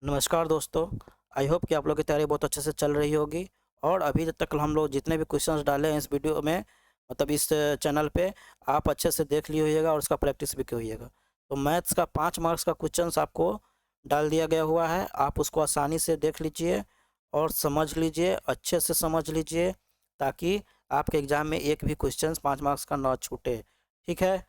नमस्कार दोस्तों। I hope कि आप लोग की तैयारी बहुत अच्छे से चल रही होगी। और अभी तक हम लोग जितने भी क्वेश्चंस डाले हैं इस वीडियो में, मतलब इस चैनल पे, आप अच्छे से देख लिए होइएगा और उसका प्रैक्टिस भी किया होइएगा। तो मैथ्स का 5 मार्क्स का क्वेश्चंस आपको डाल दिया गया हुआ है, आप उसको आसानी से देख लीजिए और समझ लीजिए, अच्छे से समझ लीजिए, ताकि आपके एग्ज़ाम में एक भी क्वेश्चन 5 मार्क्स का ना छूटे। ठीक है।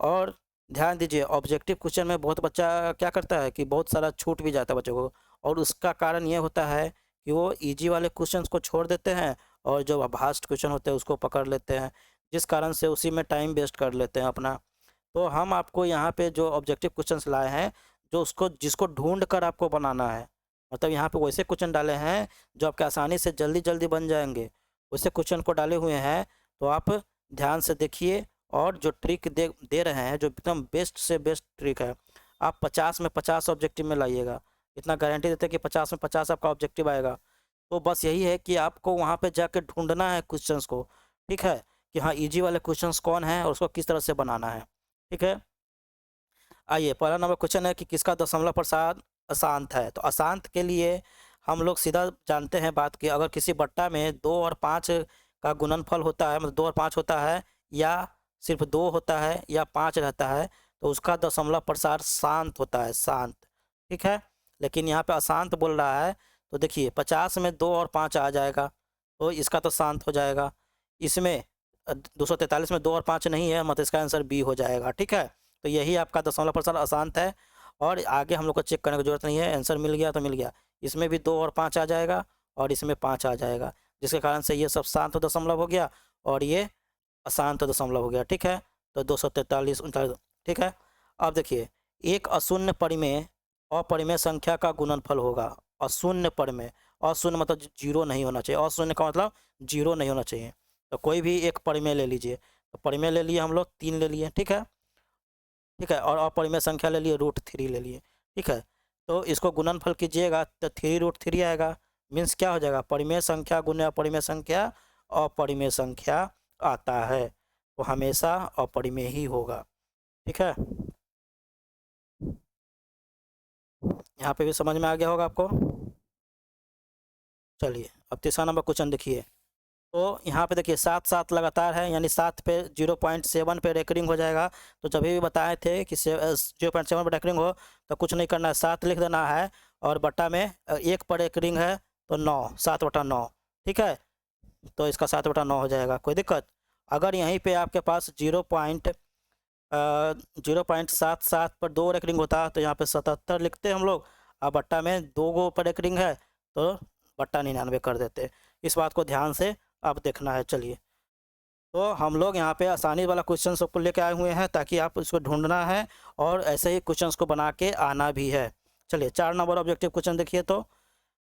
और ध्यान दीजिए, ऑब्जेक्टिव क्वेश्चन में बहुत बच्चा क्या करता है कि बहुत सारा छूट भी जाता है बच्चों को, और उसका कारण ये होता है कि वो इजी वाले क्वेश्चंस को छोड़ देते हैं और जो भास्ट क्वेश्चन होते हैं उसको पकड़ लेते हैं, जिस कारण से उसी में टाइम वेस्ट कर लेते हैं अपना। तो हम आपको यहाँ पे जो ऑब्जेक्टिव क्वेश्चंस लाए हैं, जो उसको जिसको ढूंढ कर आपको बनाना है, मतलब यहाँ पे वैसे क्वेश्चन डाले हैं जो आपके आसानी से जल्दी जल्दी बन जाएंगे, वैसे क्वेश्चन को डाले हुए हैं। तो आप ध्यान से देखिए, और जो ट्रिक दे दे रहे हैं, जो एकदम बेस्ट से बेस्ट ट्रिक है, आप 50 में 50 ऑब्जेक्टिव में लाइएगा। इतना गारंटी देते हैं कि 50 में 50 आपका ऑब्जेक्टिव आएगा। तो बस यही है कि आपको वहाँ पे जाकर ढूंढना है क्वेश्चंस को। ठीक है, कि हाँ इजी वाले क्वेश्चंस कौन है और उसको किस तरह से बनाना है। ठीक है। आइए, पहला नंबर क्वेश्चन है कि किसका दशमलव प्रसाद अशांत है। तो अशांत के लिए हम लोग सीधा जानते हैं बात कि अगर किसी बट्टा में 2 और 5 का गुणनफल होता है, मतलब 2 और 5 होता है, या सिर्फ 2 होता है या 5 रहता है, तो उसका दशमलव प्रसाद शांत होता है, शांत। ठीक है। लेकिन यहाँ पे अशांत बोल रहा है, तो देखिए 50 में 2 और 5 आ जाएगा, तो इसका तो शांत हो जाएगा। इसमें 243 में 2 और 5 नहीं है, मतलब इसका आंसर बी हो जाएगा। ठीक है। तो यही आपका दशमलव प्रसाद अशांत है, और आगे हम लोग को चेक करने की जरूरत नहीं है, आंसर मिल गया तो मिल गया। इसमें भी 2 और 5 आ जाएगा और इसमें 5 आ जाएगा, जिसके कारण से ये सब शांत दशमलव हो गया और ये अशांत दशमलव हो गया। ठीक है। तो 243 39। ठीक है। अब देखिए, एक अशून्य परिमेय अपरिमेय संख्या का गुणनफल होगा। अशून्य परिमेय, अशून्य मतलब जीरो नहीं होना चाहिए, अशून्य का मतलब जीरो नहीं होना चाहिए। तो कोई भी एक परिमेय ले लीजिए। तो परिमेय ले लिए हम लोग 3 ले लिए। ठीक है। ठीक है। और अपरिमेय संख्या ले लिए √3 ले लिए। ठीक है। तो इसको गुणनफल कीजिएगा तो 3√3 आएगा। मीन्स क्या हो जाएगा, परिमेय संख्या गुने अपरिमेय संख्या, अपरिमेय संख्या आता है, तो हमेशा अपरिमेय ही होगा। ठीक है। यहाँ पे भी समझ में आ गया होगा आपको। चलिए, अब तीसरा नंबर क्वेश्चन देखिए। तो यहाँ पे देखिए 7 7 लगातार है, यानी 7 पे 0.7 पे रेकरिंग हो जाएगा। तो जब भी बताए थे कि 0.7 पे रेकरिंग हो, तो कुछ नहीं करना है, 7 लिख देना है, और बट्टा में 1 पर रेकरिंग है तो 9, 7/9। ठीक है। तो इसका 7/9 हो जाएगा, कोई दिक्कत। अगर यहीं पे आपके पास 0.77 पर 2 रेकरिंग होता तो यहाँ पे 77 लिखते हम लोग, और बट्टा में 2 गो पर रेकरिंग है तो बट्टा 99 कर देते। इस बात को ध्यान से आप देखना है। चलिए, तो हम लोग यहाँ पे आसानी वाला क्वेश्चन सबको लेके आए हुए हैं, ताकि आप इसको ढूंढना है और ऐसे ही क्वेश्चंस को बना के आना भी है। चलिए, 4 नंबर ऑब्जेक्टिव क्वेश्चन देखिए, तो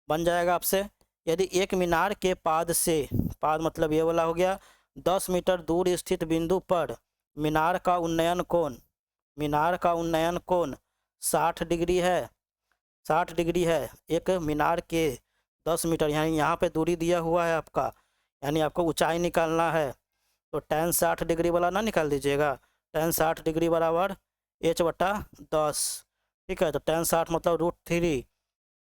बन जाएगा आपसे। यदि एक मीनार के पाद से, पाद मतलब ये वाला हो गया, 10 मीटर दूर स्थित बिंदु पर मीनार का उन्नयन कोण, मीनार का उन्नयन कोण 60 डिग्री है, 60 डिग्री है। एक मीनार के 10 मीटर, यानी यहाँ पे दूरी दिया हुआ है आपका, यानी आपको ऊंचाई निकालना है। तो tan 60 डिग्री वाला ना निकाल दीजिएगा, tan 60 डिग्री बराबर h/10। ठीक है। तो tan 60 मतलब √3।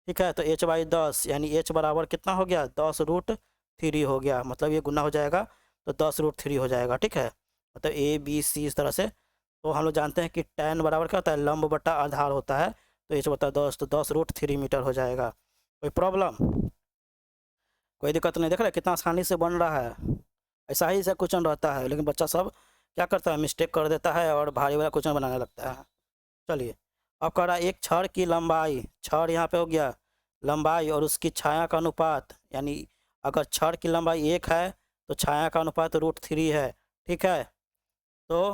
ठीक है। तो h/10 यानी h बराबर कितना हो गया, 10√3 हो गया, मतलब ये गुना हो जाएगा तो 10√3 हो जाएगा। ठीक है। मतलब ABC इस तरह से। तो हम लोग जानते हैं कि tan बराबर क्या होता है, लंब बटा आधार होता है, तो h/10, तो 10√3 मीटर हो जाएगा। कोई प्रॉब्लम, कोई दिक्कत नहीं। देख रहे हैं कितना आसानी से बन रहा है। ऐसा ही से क्वेश्चन रहता है, लेकिन बच्चा सब क्या करता है, मिस्टेक कर देता है और भारी वाला क्वेश्चन बनाने लगता है। चलिए, अब कह रहा है एक छड़ की लंबाई, छड़ यहाँ पे हो गया लंबाई, और उसकी छाया का अनुपात, यानी अगर छड़ की लंबाई 1 है तो छाया का अनुपात √3 है। ठीक है। तो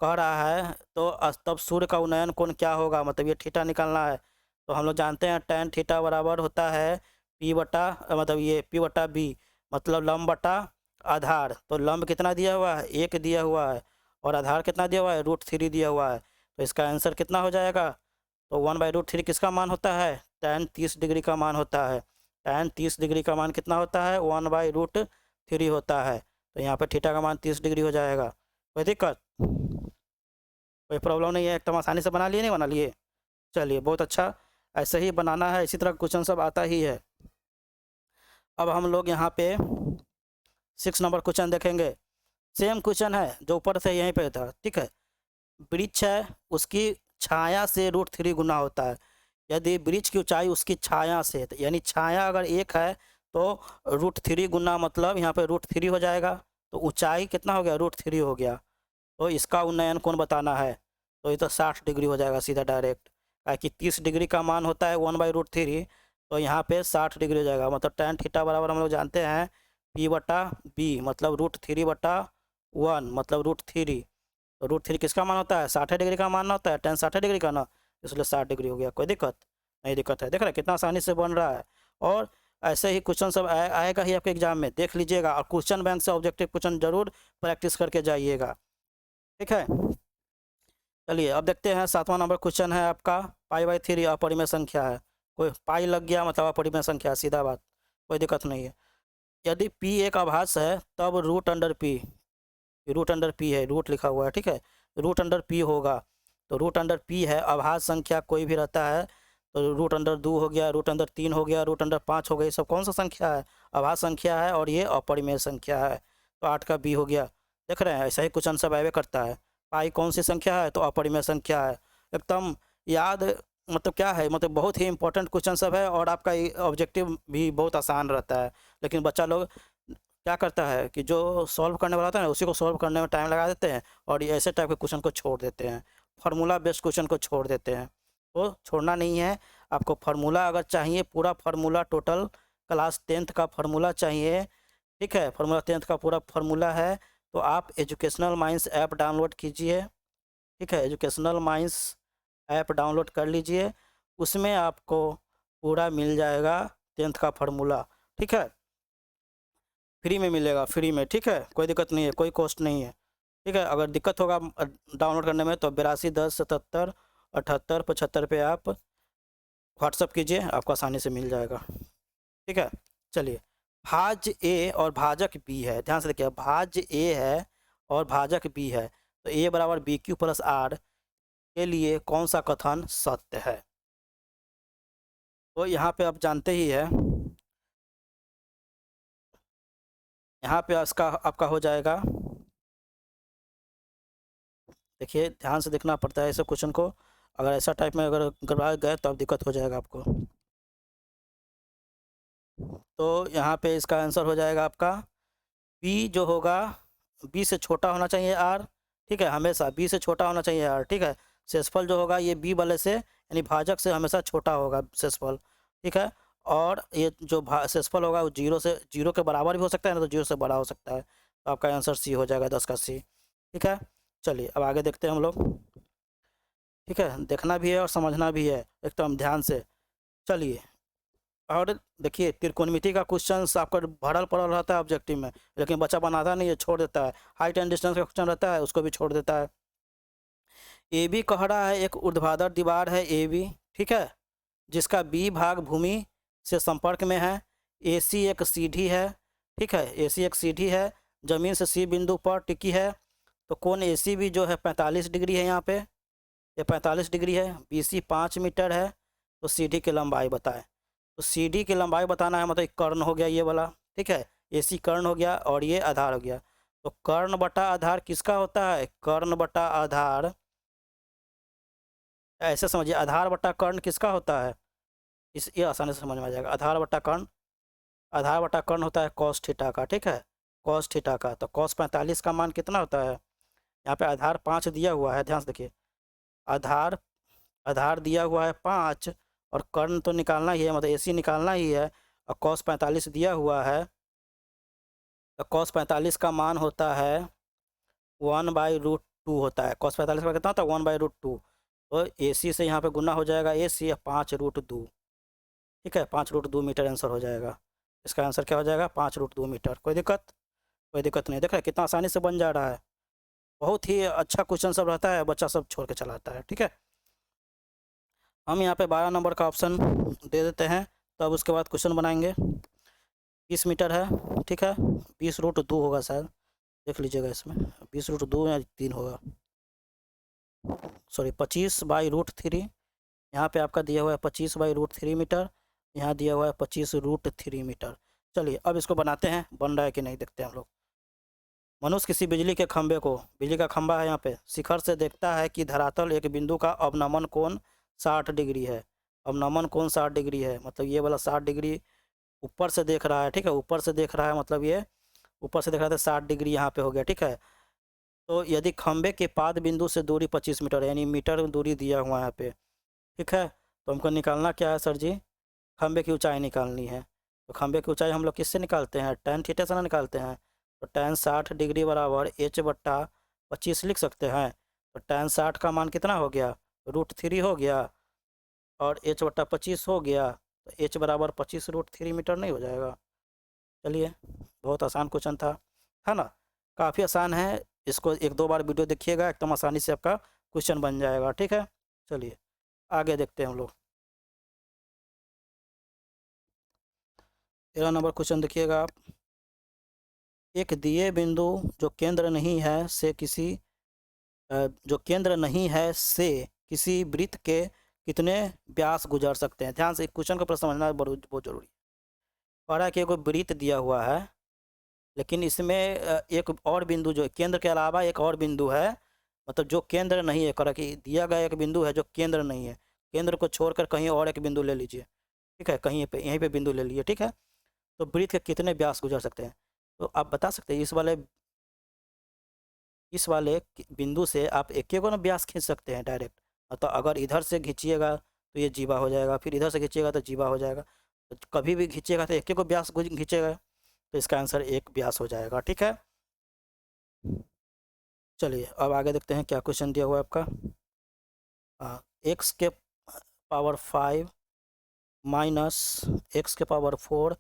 कह रहा है तो तब सूर्य का उन्नयन कोण क्या होगा, मतलब ये थीटा निकालना है। तो हम लोग जानते हैं tan थीटा बराबर होता है P बटा, मतलब ये P/B, मतलब लंब बटा आधार। तो लंब कितना दिया हुआ है, 1 दिया हुआ है, और आधार कितना दिया हुआ है, √3 दिया हुआ है। तो इसका आंसर कितना हो जाएगा, तो 1/√3 किसका मान होता है, tan 30 डिग्री का मान होता है। tan 30 डिग्री का मान कितना होता है, 1/√3 होता है। तो यहाँ पे थीटा का मान 30 डिग्री हो जाएगा। कोई दिक्कत, कोई प्रॉब्लम नहीं है, एकदम आसानी से बना लिए, नहीं बना लिए। चलिए, बहुत अच्छा। ऐसे ही बनाना है, इसी तरह क्वेश्चन सब आता ही है। अब हम लोग यहाँ पे 6 नंबर क्वेश्चन देखेंगे। सेम क्वेश्चन है जो ऊपर से यहीं पे था, ठीक है। वृक्ष है, उसकी छाया से √3 गुना होता है। यदि वृक्ष की ऊंचाई उसकी छाया से, यानी छाया अगर 1 है तो √3 गुना, मतलब यहाँ पे √3 हो जाएगा, तो ऊंचाई कितना हो गया, √3 हो गया। तो इसका उन्नयन कोण बताना है, तो ये तो 60 डिग्री हो जाएगा सीधा डायरेक्ट, कि 30 डिग्री का मान होता है 1/√3, तो यहाँ पे 60 डिग्री हो जाएगा। मतलब tan थीटा बराबर हम लोग जानते हैं P/B, मतलब √3/1, मतलब √3। तो √3 किसका मान होता है, 60 डिग्री का मान होता है, tan 60 डिग्री का ना, इसलिए 60 डिग्री हो गया। कोई दिक्कत नहीं, दिक्कत है, देख रहे हैं कितना आसानी से बन रहा है। और ऐसे ही क्वेश्चन सब आएगा ही आपके एग्जाम में, देख लीजिएगा। और क्वेश्चन बैंक से ऑब्जेक्टिव क्वेश्चन जरूर प्रैक्टिस करके जाइएगा, ठीक है। चलिए अब देखते हैं 7वां नंबर क्वेश्चन है आपका, π/3 अपरिमेय संख्या है। कोई पाई लग गया मतलब अपरिमेय संख्या, सीधा बात, कोई दिक्कत नहीं है। यदि p एक आभास है तब √p, √p है, रूट लिखा हुआ है, ठीक है, √p होगा। तो √p है, आभास संख्या कोई भी रहता है तो √2 हो गया, √3 हो गया, √5 हो गया, ये सब कौन सा संख्या है, आभास संख्या है, और ये अपरिमेय संख्या है। तो 8 का b हो गया। देख रहे हैं ऐसा ही क्वेश्चन सब आवे करता है। पाई कौन सी संख्या है, तो अपरिमेय संख्या है। एकदम याद, मतलब क्या है, मतलब बहुत ही इंपॉर्टेंट क्वेश्चन सब है, और आपका ऑब्जेक्टिव भी बहुत आसान रहता है। लेकिन बच्चा लोग क्या करता है कि जो सॉल्व करने वाला होता है ना, उसी को सॉल्व करने में टाइम लगा देते हैं, और ये ऐसे टाइप के क्वेश्चन को छोड़ देते हैं, फार्मूला बेस्ड क्वेश्चन को छोड़ देते हैं। तो छोड़ना नहीं है आपको। फार्मूला अगर चाहिए, पूरा फार्मूला, टोटल क्लास 10th का फार्मूला चाहिए, ठीक है, फार्मूला 10th का पूरा फार्मूला है, तो आप एजुकेशनल माइंड्स ऐप डाउनलोड कीजिए, ठीक है, एजुकेशनल माइंड्स ऐप डाउनलोड कर लीजिए, उसमें आपको पूरा मिल जाएगा 10th का फार्मूला, ठीक है, फ्री में मिलेगा, फ्री में, ठीक है, कोई दिक्कत नहीं है, कोई कॉस्ट नहीं है, ठीक है। अगर दिक्कत होगा डाउनलोड करने में तो 8210777875 पे आप व्हाट्सअप कीजिए, आपको आसानी से मिल जाएगा, ठीक है। चलिए, भाज्य ए और भाजक बी है, ध्यान से देखिए, भाज्य ए है और भाजक बी है, तो a बराबर BQ+R के लिए कौन सा कथन सत्य है। तो यहाँ पे आप जानते ही है, यहाँ पे इसका आपका हो जाएगा, देखिए ध्यान से देखना पड़ता है ऐसे क्वेश्चन को, अगर ऐसा टाइप में अगर गड़बड़ा गए तो अब दिक्कत हो जाएगा आपको। तो यहाँ पे इसका आंसर हो जाएगा आपका बी, जो होगा बी से छोटा होना चाहिए आर, ठीक है, हमेशा बी से छोटा होना चाहिए आर, ठीक है। शेषफल जो होगा ये बी वाले से, यानी भाजक से हमेशा छोटा होगा शेषफल, ठीक है। और ये जो शेषफल होगा वो 0 के बराबर भी हो सकता है ना, तो 0 से बड़ा हो सकता है, तो आपका आंसर सी हो जाएगा, 10 का सी, ठीक है। चलिए अब आगे देखते हैं हम लोग, ठीक है, देखना भी है और समझना भी है एकदम ध्यान से। चलिए, और देखिए त्रिकोणमिति का क्वेश्चन आपका भरल पड़ल रहता है ऑब्जेक्टिव में, लेकिन बच्चा बनाता नहीं है, छोड़ देता है। हाइट एंड डिस्टेंस का क्वेश्चन रहता है, उसको भी छोड़ देता है। ए बी कह रहा है, एक ऊर्ध्वाधर दीवार है ए बी, ठीक है, जिसका बी भाग भूमि से संपर्क में है। ए सी एक सीढ़ी है, ठीक है, ए सी एक सीढ़ी है, जमीन से सी बिंदु पर टिकी है। तो कोण ए सी भी जो है 45 डिग्री है, यहाँ पे ये 45 डिग्री है। बी सी 5 मीटर है। तो सी डी की लंबाई बताए, तो सी डी की लंबाई बताना है, मतलब कर्ण हो गया ये वाला, ठीक है, ए सी कर्ण हो गया और ये आधार हो गया। तो कर्ण बटा आधार किसका होता है, कर्ण बटा आधार, ऐसे समझिए, आधार बटा कर्ण किसका होता है, इस ये आसानी से समझ में आ जाएगा। आधार बटा कर्ण, आधार बटा कर्ण होता है कॉस थीटा का, ठीक है, कॉस थीटा का। तो कॉस 45 का मान कितना होता है, यहाँ पे आधार 5 दिया हुआ है, ध्यान से देखिए, आधार आधार दिया हुआ है 5, और कर्ण तो निकालना ही है, मतलब ए सी निकालना ही है, और कॉस 45 दिया हुआ है। तो कॉस 45 का मान होता है 1/√2 होता है। कॉस 45 का कितना होता है, 1/√2। तो ए सी से यहाँ पे गुना हो जाएगा, ए सी 5√2, ठीक है, 5√2 मीटर आंसर हो जाएगा। इसका आंसर क्या हो जाएगा, 5√2 मीटर। कोई दिक्कत, कोई दिक्कत नहीं, देख रहे हैं कितना आसानी से बन जा रहा है। बहुत ही अच्छा क्वेश्चन सब रहता है, बच्चा सब छोड़ के चलाता है, ठीक है। हम यहाँ पे 12 नंबर का ऑप्शन दे देते हैं, तब उसके बाद क्वेश्चन बनाएंगे। 20 मीटर है, ठीक है, 20√2 होगा शायद, देख लीजिएगा इसमें, 20√2 या 3 होगा, सॉरी 25/√3, यहाँ पे आपका दिया हुआ है 25/√3 मीटर, यहाँ दिया हुआ है 25√3 मीटर। चलिए अब इसको बनाते हैं, बन रहा है कि नहीं देखते हैं हम लोग। मनुष्य किसी बिजली के खंभे को, बिजली का खंभा है यहाँ पे, शिखर से देखता है कि धरातल एक बिंदु का अवनमन कोण 60 डिग्री है। अवनमन कोण 60 डिग्री है, मतलब ये वाला 60 डिग्री ऊपर से देख रहा है, ठीक है, ऊपर से देख रहा है, मतलब ये ऊपर से देख रहा था 60 डिग्री यहाँ पे हो गया, ठीक है। तो यदि खंभे के पाद बिंदु से दूरी 25 मीटर, यानी मीटर दूरी दिया हुआ है यहाँ पे, ठीक है। तो हमको निकालना क्या है सर जी, खंभे की ऊंचाई निकालनी है। तो खंभे की ऊंचाई हम लोग किससे निकालते हैं, tan थीटा से ना निकालते हैं। तो tan 60 डिग्री बराबर h/25 लिख सकते हैं। तो tan 60 का मान कितना हो गया, √3 हो गया, और h/25 हो गया, तो h बराबर 25√3 मीटर नहीं हो जाएगा। चलिए, बहुत आसान क्वेश्चन था, है ना, काफ़ी आसान है। इसको एक दो बार वीडियो देखिएगा, एकदम आसानी से आपका क्वेश्चन बन जाएगा, ठीक है। चलिए आगे देखते हैं हम लोग। 13 नंबर क्वेश्चन देखिएगा आप। एक दिए बिंदु जो केंद्र नहीं है से किसी जो केंद्र नहीं है से किसी वृत्त के कितने व्यास गुजर सकते हैं। ध्यान से क्वेश्चन का प्रश्न समझना बहुत बहुत जरूरी है। कह रहा है कि एक वृत्त दिया हुआ है, लेकिन इसमें एक और बिंदु जो केंद्र के अलावा एक और बिंदु है, मतलब जो केंद्र नहीं है। कह रहा कि दिया गया एक बिंदु है जो केंद्र नहीं है, केंद्र को छोड़कर कहीं और एक बिंदु ले लीजिए, ठीक है, कहीं पे यहीं पे बिंदु ले लीजिए, ठीक है। तो वृत्त के कितने व्यास गुजर सकते हैं, तो आप बता सकते हैं। इस वाले बिंदु से आप एक एक ना व्यास खींच सकते हैं डायरेक्ट। मतलब अगर इधर से खींचिएगा तो ये जीवा हो जाएगा, फिर इधर से खींचिएगा तो जीवा हो जाएगा। तो कभी भी खींचिएगा तो एक एक को व्यास खींचेगा, तो इसका आंसर एक व्यास हो जाएगा, ठीक है। चलिए अब आगे देखते हैं क्या क्वेश्चन दिया हुआ है आपका। x⁵ माइनस x⁴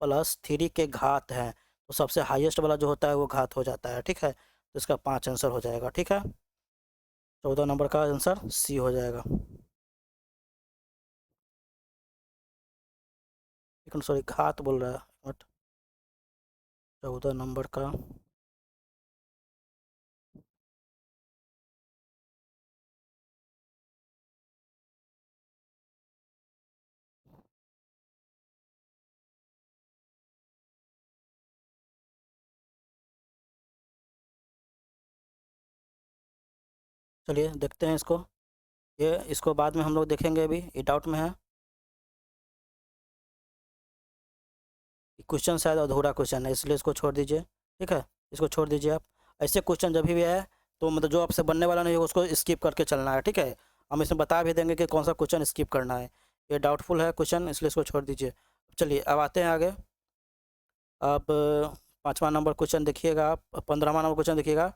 प्लस 3 के घात है, तो सबसे हाईएस्ट वाला जो होता है वो घात हो जाता है, ठीक है। तो इसका 5 आंसर हो जाएगा, ठीक है। 14 नंबर का आंसर सी हो जाएगा। लेकिन सॉरी घात बोल रहा है, बट 14 नंबर का चलिए देखते हैं इसको। ये इसको बाद में हम लोग देखेंगे, अभी ये डाउट में है। क्वेश्चन शायद अधूरा क्वेश्चन है, इसलिए इसको छोड़ दीजिए, ठीक है। इसको छोड़ दीजिए आप। ऐसे क्वेश्चन जब भी है तो मतलब जो आपसे बनने वाला नहीं होगा उसको स्किप करके चलना है, ठीक है। हम इसमें बता भी देंगे कि कौन सा क्वेश्चन स्किप करना है। ये डाउटफुल है क्वेश्चन, इसलिए इसको छोड़ दीजिए। चलिए अब आते हैं आगे। अब 5वां नंबर क्वेश्चन देखिएगा आप, 15वां नंबर क्वेश्चन देखिएगा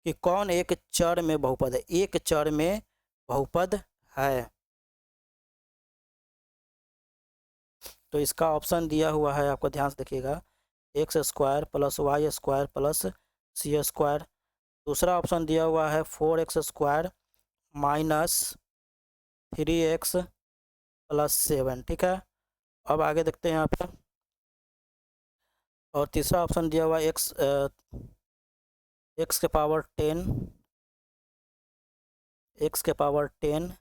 कि कौन एक चर में बहुपद है। एक चर में बहुपद है, तो इसका ऑप्शन दिया हुआ है आपको, ध्यान से देखिएगा। x² plus y² plus c²। दूसरा ऑप्शन दिया हुआ है 4x² माइनस 3x प्लस 7, ठीक है। अब आगे देखते हैं यहाँ पे। और तीसरा ऑप्शन दिया हुआ है x⁻10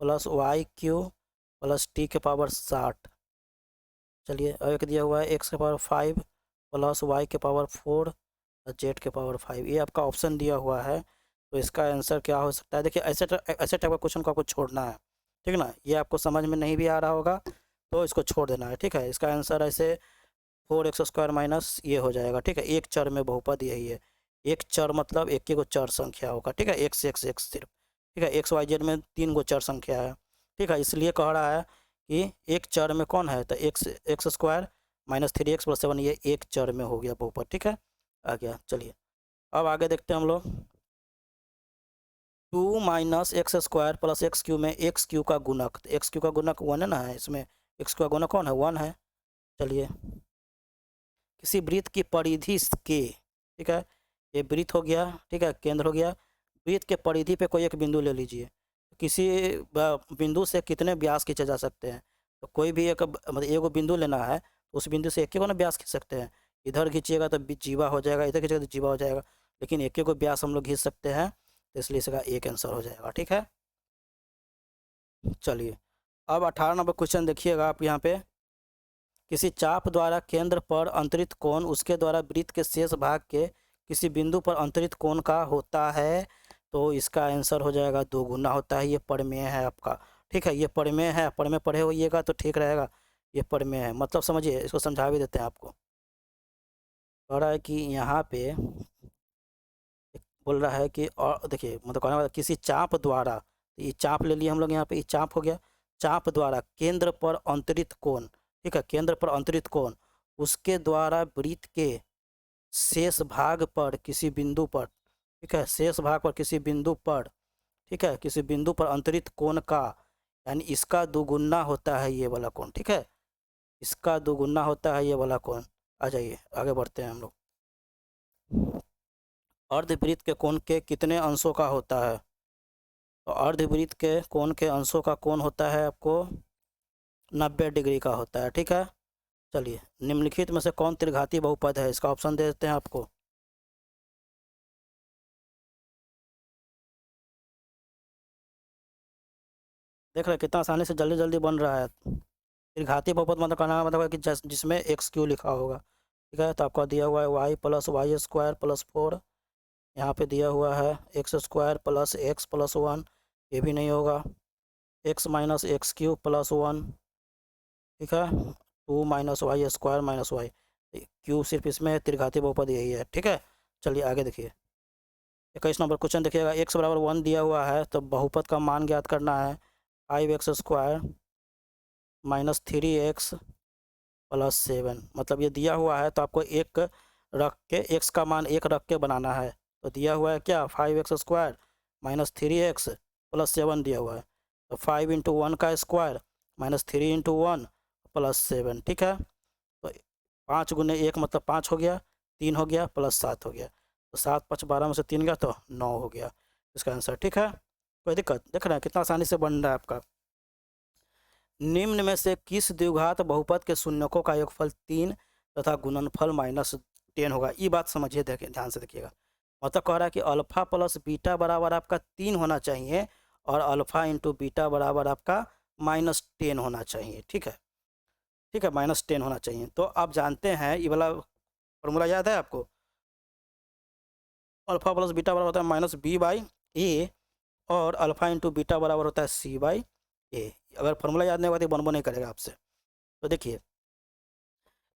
plus y³ plus t⁻60। चलिए अब एक दिया हुआ है x⁵ प्लस y⁴ z⁵। ये आपका ऑप्शन दिया हुआ है, तो इसका आंसर क्या हो सकता है। देखिए ऐसे ऐसे टाइप का क्वेश्चन को आपको छोड़ना है, ठीक ना। ये आपको समझ में नहीं भी आ रहा होगा तो इसको छोड़ देना है, ठीक है। इसका आंसर ऐसे 4x² माइनस ये हो जाएगा, ठीक है। एक चर में बहुपद यही है। एक चर मतलब एक ही गो चर संख्या होगा, ठीक है, x सिर्फ, ठीक है। XYZ में 3 गो चर संख्या है, ठीक है। इसलिए कह रहा है कि एक चर में कौन है, तो x² माइनस 3x प्लस 7 ये एक चर में हो गया बहुपद, ठीक है, आ गया। चलिए अब आगे देखते हैं हम लोग। 2 माइनस x² प्लस x³ में x³ का गुणक, तो x³ का गुणक 1 है ना, है इसमें x³ का गुणक कौन है, 1 है। चलिए किसी वृत्त की परिधि के, ठीक है, ये वृत्त हो गया, ठीक है, केंद्र हो गया। वृत्त के परिधि पे कोई एक बिंदु ले लीजिए। किसी बिंदु से कितने व्यास खींचे जा सकते हैं, तो कोई भी एक मतलब एक बिंदु लेना है, तो उस बिंदु से एक एक ना व्यास खींच सकते हैं। इधर खींचिएगा तो जीवा हो जाएगा, इधर खींचेगा तो जीवा हो जाएगा, लेकिन एक एक व्यास हम लोग खींच सकते हैं, तो इसलिए इसका एक आंसर हो जाएगा, ठीक है। चलिए, अब 18 नंबर क्वेश्चन देखिएगा आप यहाँ पे। किसी चाप द्वारा केंद्र पर अंतरित कोण उसके द्वारा वृत्त के शेष भाग के किसी बिंदु पर अंतरित कोण का होता है, तो इसका आंसर हो जाएगा 2 गुना होता है। ये प्रमेय है आपका, ठीक है, ये प्रमेय है, प्रमेय पढ़े होइएगा तो ठीक रहेगा। ये प्रमेय है, मतलब समझिए, इसको समझा भी देते हैं आपको। कह रहा है कि यहाँ पे बोल रहा है कि, और देखिए मतलब कहने वाला किसी चाप द्वारा, ये चाप ले लिए हम लोग यहाँ पे, ये चाप हो गया। चाप द्वारा केंद्र पर अंतरित कोण, ठीक है, केंद्र पर अंतरित कोण उसके द्वारा वृत्त के शेष भाग पर किसी बिंदु पर, ठीक है, शेष भाग पर किसी बिंदु पर, ठीक है, किसी बिंदु पर अंतरित कोण का, यानी इसका दुगुना होता है ये वाला कोण, ठीक है, इसका दुगुना होता है ये वाला कोण। आ जाइए आगे बढ़ते हैं हम लोग। अर्धवृत्त के कोण के कितने अंशों का होता है? तो अर्धवृत्त के कोण के अंशों का कोण होता है आपको 90 डिग्री का होता है, ठीक है। चलिए, निम्नलिखित में से कौन त्रिघाती बहुपद है? इसका ऑप्शन दे देते हैं आपको। देख रहे हैं कितना आसानी से जल्दी जल्दी बन रहा है। त्रिघाती बहुपद मतलब कहना मतलब है कि जिसमें एक्स क्यू लिखा होगा, ठीक है। तो आपका दिया हुआ है Y plus Y square plus 4, यहाँ पे दिया हुआ है x square plus X plus 1, ये भी नहीं होगा। X minus X Q plus 1, ठीक है, 2 minus Y square minus Y, Q सिर्फ इसमें है, त्रिघाती बहुपद यही है, ठीक है। चलिए आगे देखिए, 21 नंबर क्वेश्चन देखिएगा। एक्स बराबर 1 दिया हुआ है, तो बहुपद का मान ज्ञात करना है। 5x square minus 3x plus 7, मतलब ये दिया हुआ है तो आपको एक रख के, एक्स का मान एक रख के बनाना है। तो दिया हुआ है क्या, 5x square minus 3x plus 7 दिया हुआ है, तो 5 इंटू 1 का स्क्वायर माइनस 3 इंटू 1 प्लस 7, ठीक है। तो 5 गुने 1 मतलब 5 हो गया, 3 हो गया प्लस 7 हो गया, तो 7 5 12 में से 3 गया तो 9 हो गया इसका आंसर, ठीक है। कोई दिक्कत? देख रहे हैं कितना आसानी से बन रहा है आपका। निम्न में से किस द्विघात बहुपद के शून्यकों का योगफल 3 तथा गुणनफल -10 होगा? ये बात समझिए, देखिए ध्यान से देखिएगा। मतलब कह रहा है कि अल्फा प्लस बीटा बराबर आपका 3 होना चाहिए और अल्फा इंटू बीटा बराबर आपका -10 होना चाहिए, ठीक है, ठीक है, -10 होना चाहिए। तो आप जानते हैं ये वाला फॉर्मूला याद है आपको? अल्फा प्लस बीटा बराबर होता है -b/a और अल्फा इंटू बीटा बराबर होता है c/a। अगर फॉर्मूला याद नहीं होगा तो बन नहीं करेगा आपसे। तो देखिए,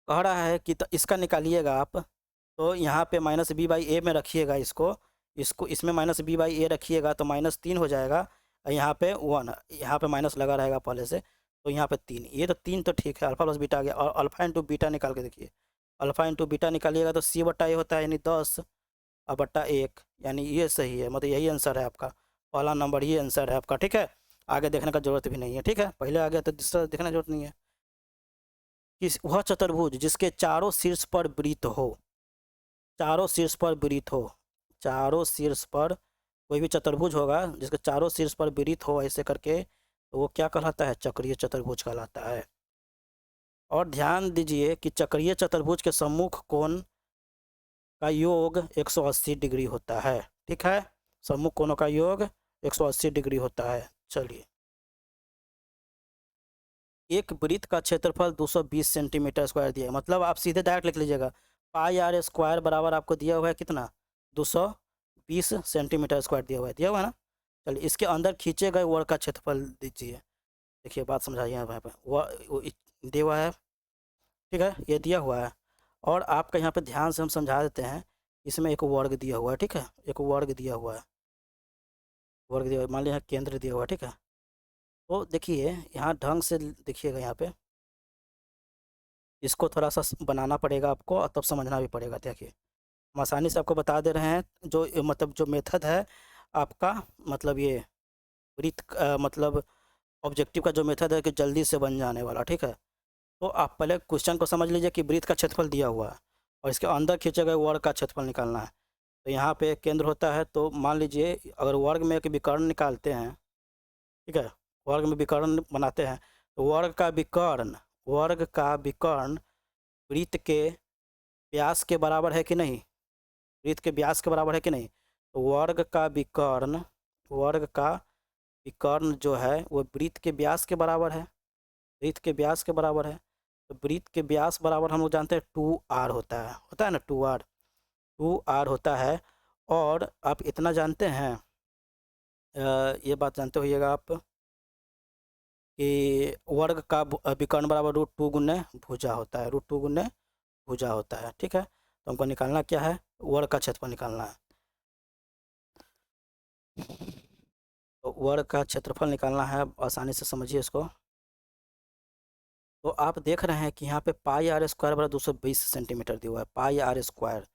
कह रहा है कि इसका निकालिएगा आप, तो यहाँ पे -b/a में रखिएगा इसको, इसमें -b/a रखिएगा तो -3 हो जाएगा, और यहाँ पे 1, यहाँ पे माइनस लगा रहेगा पहले से, तो यहाँ पे 3, ये तो 3 तो ठीक है, अल्फा प्लस बीटा आ गया। और अल्फा इंटू बीटा निकाल के देखिए, अल्फा इंटू बीटा निकालिएगा तो c/a होता है, यानी 10 और बट्टा 1, यानी ये सही है, मतलब यही आंसर है आपका, पहला नंबर ये आंसर है आपका, ठीक है। आगे देखने का जरूरत भी नहीं है, ठीक है, पहले आ गया तो दूसरा देखने की जरूरत नहीं है। किस वह चतुर्भुज जिसके चारों शीर्ष पर वृत्त हो, चारों शीर्ष पर वृत्त हो, चारों शीर्ष पर कोई भी चतुर्भुज होगा जिसके चारों शीर्ष पर वृत्त हो ऐसे करके, तो वो क्या कहलाता है? चक्रीय चतुर्भुज कहलाता है। और ध्यान दीजिए कि चक्रीय चतुर्भुज के सम्मुख कोण का योग 180 डिग्री होता है, ठीक है, सम्मुख कोणों का योग 180 डिग्री होता है। चलिए, एक वृत्त का क्षेत्रफल 220 सेंटीमीटर स्क्वायर दिया है, मतलब आप सीधे डायरेक्ट लिख लीजिएगा, πr स्क्वायर बराबर आपको दिया हुआ है कितना, 220 सेंटीमीटर स्क्वायर दिया हुआ है ना। चलिए, इसके अंदर खींचे गए वर्ग का क्षेत्रफल दीजिए। देखिए बात समझाइए यहाँ पे, दिया हुआ है, ठीक है, ये दिया हुआ है, और आपका यहाँ पे ध्यान से हम समझा देते हैं, इसमें एक वर्ग दिया हुआ है, ठीक है, एक वर्ग दिया हुआ है, वर्ग दिया हुआ है, मान लीजिए केंद्र दिया हुआ है, ठीक है। तो देखिए यहाँ ढंग से देखिएगा, यहाँ पे इसको थोड़ा सा बनाना पड़ेगा आपको और तब समझना भी पड़ेगा। देखिए, हम आसानी से आपको बता दे रहे हैं, जो मतलब जो मेथड है आपका, मतलब ये वृत्त मतलब ऑब्जेक्टिव का जो मेथड है कि जल्दी से बन जाने वाला, ठीक है। तो आप पहले क्वेश्चन को समझ लीजिए कि वृत्त का क्षेत्रफल दिया हुआ है और इसके अंदर खींचे गए वर्ग का क्षेत्रफल निकालना है। तो यहाँ पे केंद्र होता है, तो मान लीजिए अगर वर्ग में एक विकर्ण निकालते हैं, ठीक है, वर्ग में विकर्ण बनाते हैं, तो वर्ग का विकर्ण वृत्त के व्यास के बराबर है कि नहीं, वृत्त के व्यास के बराबर है कि नहीं। तो वर्ग का विकर्ण विकर्ण जो है वो वृत्त के व्यास के बराबर है, वृत्त के व्यास के बराबर है। तो वृत्त के व्यास बराबर हम लोग जानते हैं 2r होता है ना, 2r होता है। और आप इतना जानते हैं, ये बात जानते होइएगा आप कि वर्ग का विकर्ण बराबर √2 गुने भुजा होता है, √2 गुने भुजा होता है। ठीक है, तो हमको निकालना क्या है, वर्ग का क्षेत्रफल निकालना है। तो वर्ग का क्षेत्रफल निकालना है, आसानी से समझिए इसको। तो आप देख रहे हैं कि यहाँ पे पाई आर स्क्वायर बराबर 220 सेंटीमीटर दिया हुआ है, पाई आर स्क्वायर।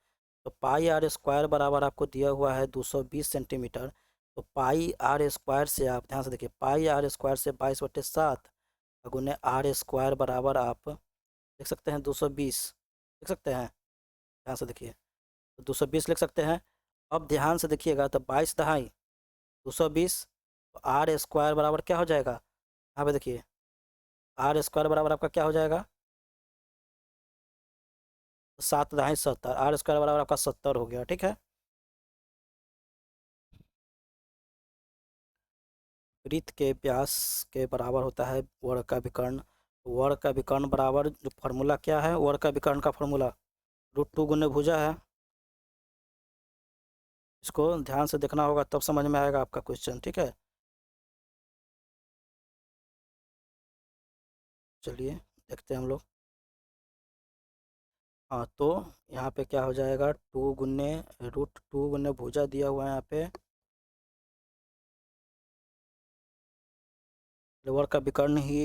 तो पाई आर स्क्वायर बराबर आपको दिया हुआ है 220 सेंटीमीटर। तो पाई आर स्क्वायर से आप ध्यान से देखिए, पाई आर स्क्वायर से 22/7 गुने आर स्क्वायर बराबर आप लिख सकते हैं 220, लिख सकते हैं, ध्यान से देखिए, तो 220 लिख सकते हैं। अब ध्यान से देखिएगा, तो 22 दहाई 220, तो आर स्क्वायर बराबर क्या हो जाएगा, यहाँ पे देखिए, आर स्क्वायर बराबर आपका क्या हो जाएगा, 7 दहाई 70, आर स्क्वायर बराबर आपका 70 हो गया। ठीक है, वृत्त के व्यास के बराबर होता है वर्ग का विकर्ण। वर्ग का विकर्ण बराबर जो फार्मूला क्या है, वर्ग का विकर्ण का फार्मूला √2 गुने भुजा है। इसको ध्यान से देखना होगा, तब समझ में आएगा आपका क्वेश्चन। ठीक है, चलिए देखते हैं हम लोग। हाँ, तो यहाँ पे क्या हो जाएगा, √2 गुने भुजा दिया हुआ है यहाँ पे। वर्ग का विकर्ण ही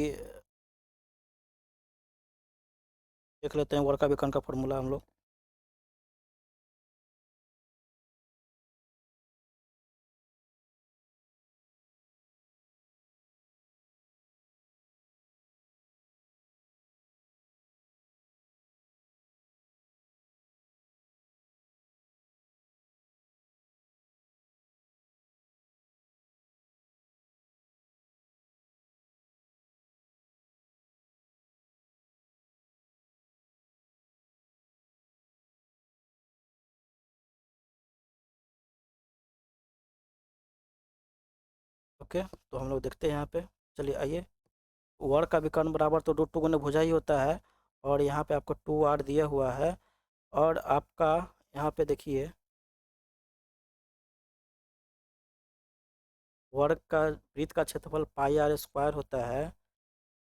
देख लेते हैं, वर्ग का विकर्ण का फॉर्मूला हम लोग। ओके, तो हम लोग देखते हैं यहाँ पे, चलिए आइए। वर्ग का विकर्ण बराबर तो √2 गुने भुजा ही होता है, और यहाँ पे आपको 2r दिया हुआ है। और आपका यहाँ पे देखिए, वर्ग का वृत्त का क्षेत्रफल पाई आर स्क्वायर होता है।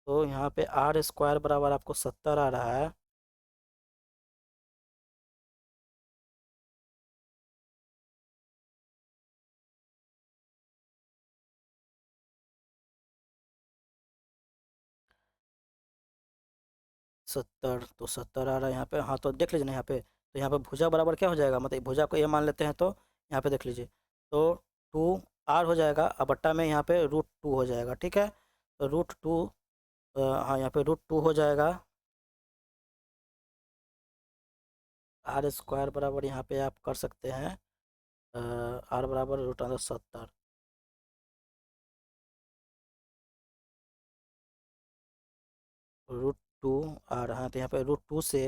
तो यहाँ पे आर स्क्वायर बराबर आपको 70 आ रहा है। सत्तर, तो 70 आ रहा है यहाँ पे। हाँ, तो देख लीजिए ना यहाँ पे, तो यहाँ पे भुजा बराबर क्या हो जाएगा, मतलब भुजा को ये मान लेते हैं, तो यहाँ पे देख लीजिए, तो 2r हो जाएगा, अब बट्टा में यहाँ पे √2 हो जाएगा। ठीक है, तो √2, हाँ यहाँ पे √2 हो जाएगा। आर स्क्वायर बराबर यहाँ पे आप कर सकते हैं, आर बराबर √70। √2r, हाँ तो यहाँ पे √2 से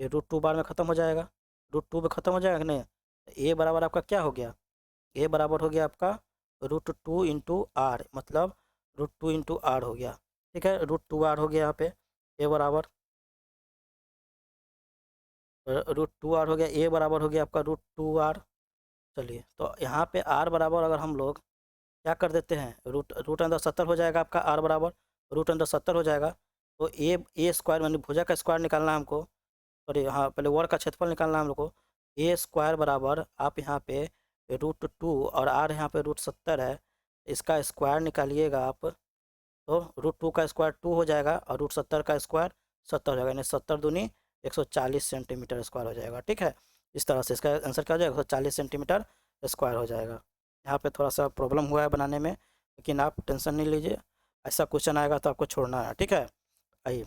ये √2 बार में ख़त्म हो जाएगा, √2 में ख़त्म हो जाएगा कि नहीं। ए बराबर आपका क्या हो गया, ए बराबर हो गया आपका √2 × r, मतलब √2 × r हो गया। ठीक है, √2r हो गया यहाँ पे, ए बराबर √2r हो गया, ए बराबर हो गया आपका √2r। चलिए, तो यहाँ पे r बराबर अगर हम लोग क्या कर देते हैं, रूट अंदर 70 हो जाएगा आपका, r बराबर रूट अंदर 70 हो जाएगा। तो ए स्क्वायर यानी भुजा का स्क्वायर निकालना है हमको, सॉरी हाँ, पहले वर्ग का क्षेत्रफल निकालना है हम लोग को। ए स्क्वायर बराबर आप यहाँ पे √2, और आर यहाँ पे √70 है, इसका स्क्वायर निकालिएगा आप, तो √2 का स्क्वायर 2 हो जाएगा, और √70 का स्क्वायर 70 हो जाएगा, यानी 70 दूनी 140 सेंटीमीटर स्क्वायर हो जाएगा। ठीक है, इस तरह से इसका आंसर क्या हो जाएगा, 140 सेंटीमीटर स्क्वायर हो जाएगा। यहाँ पे थोड़ा सा प्रॉब्लम हुआ है बनाने में, लेकिन आप टेंशन नहीं लीजिए, ऐसा क्वेश्चन आएगा तो आपको छोड़ना है। ठीक है, आइए,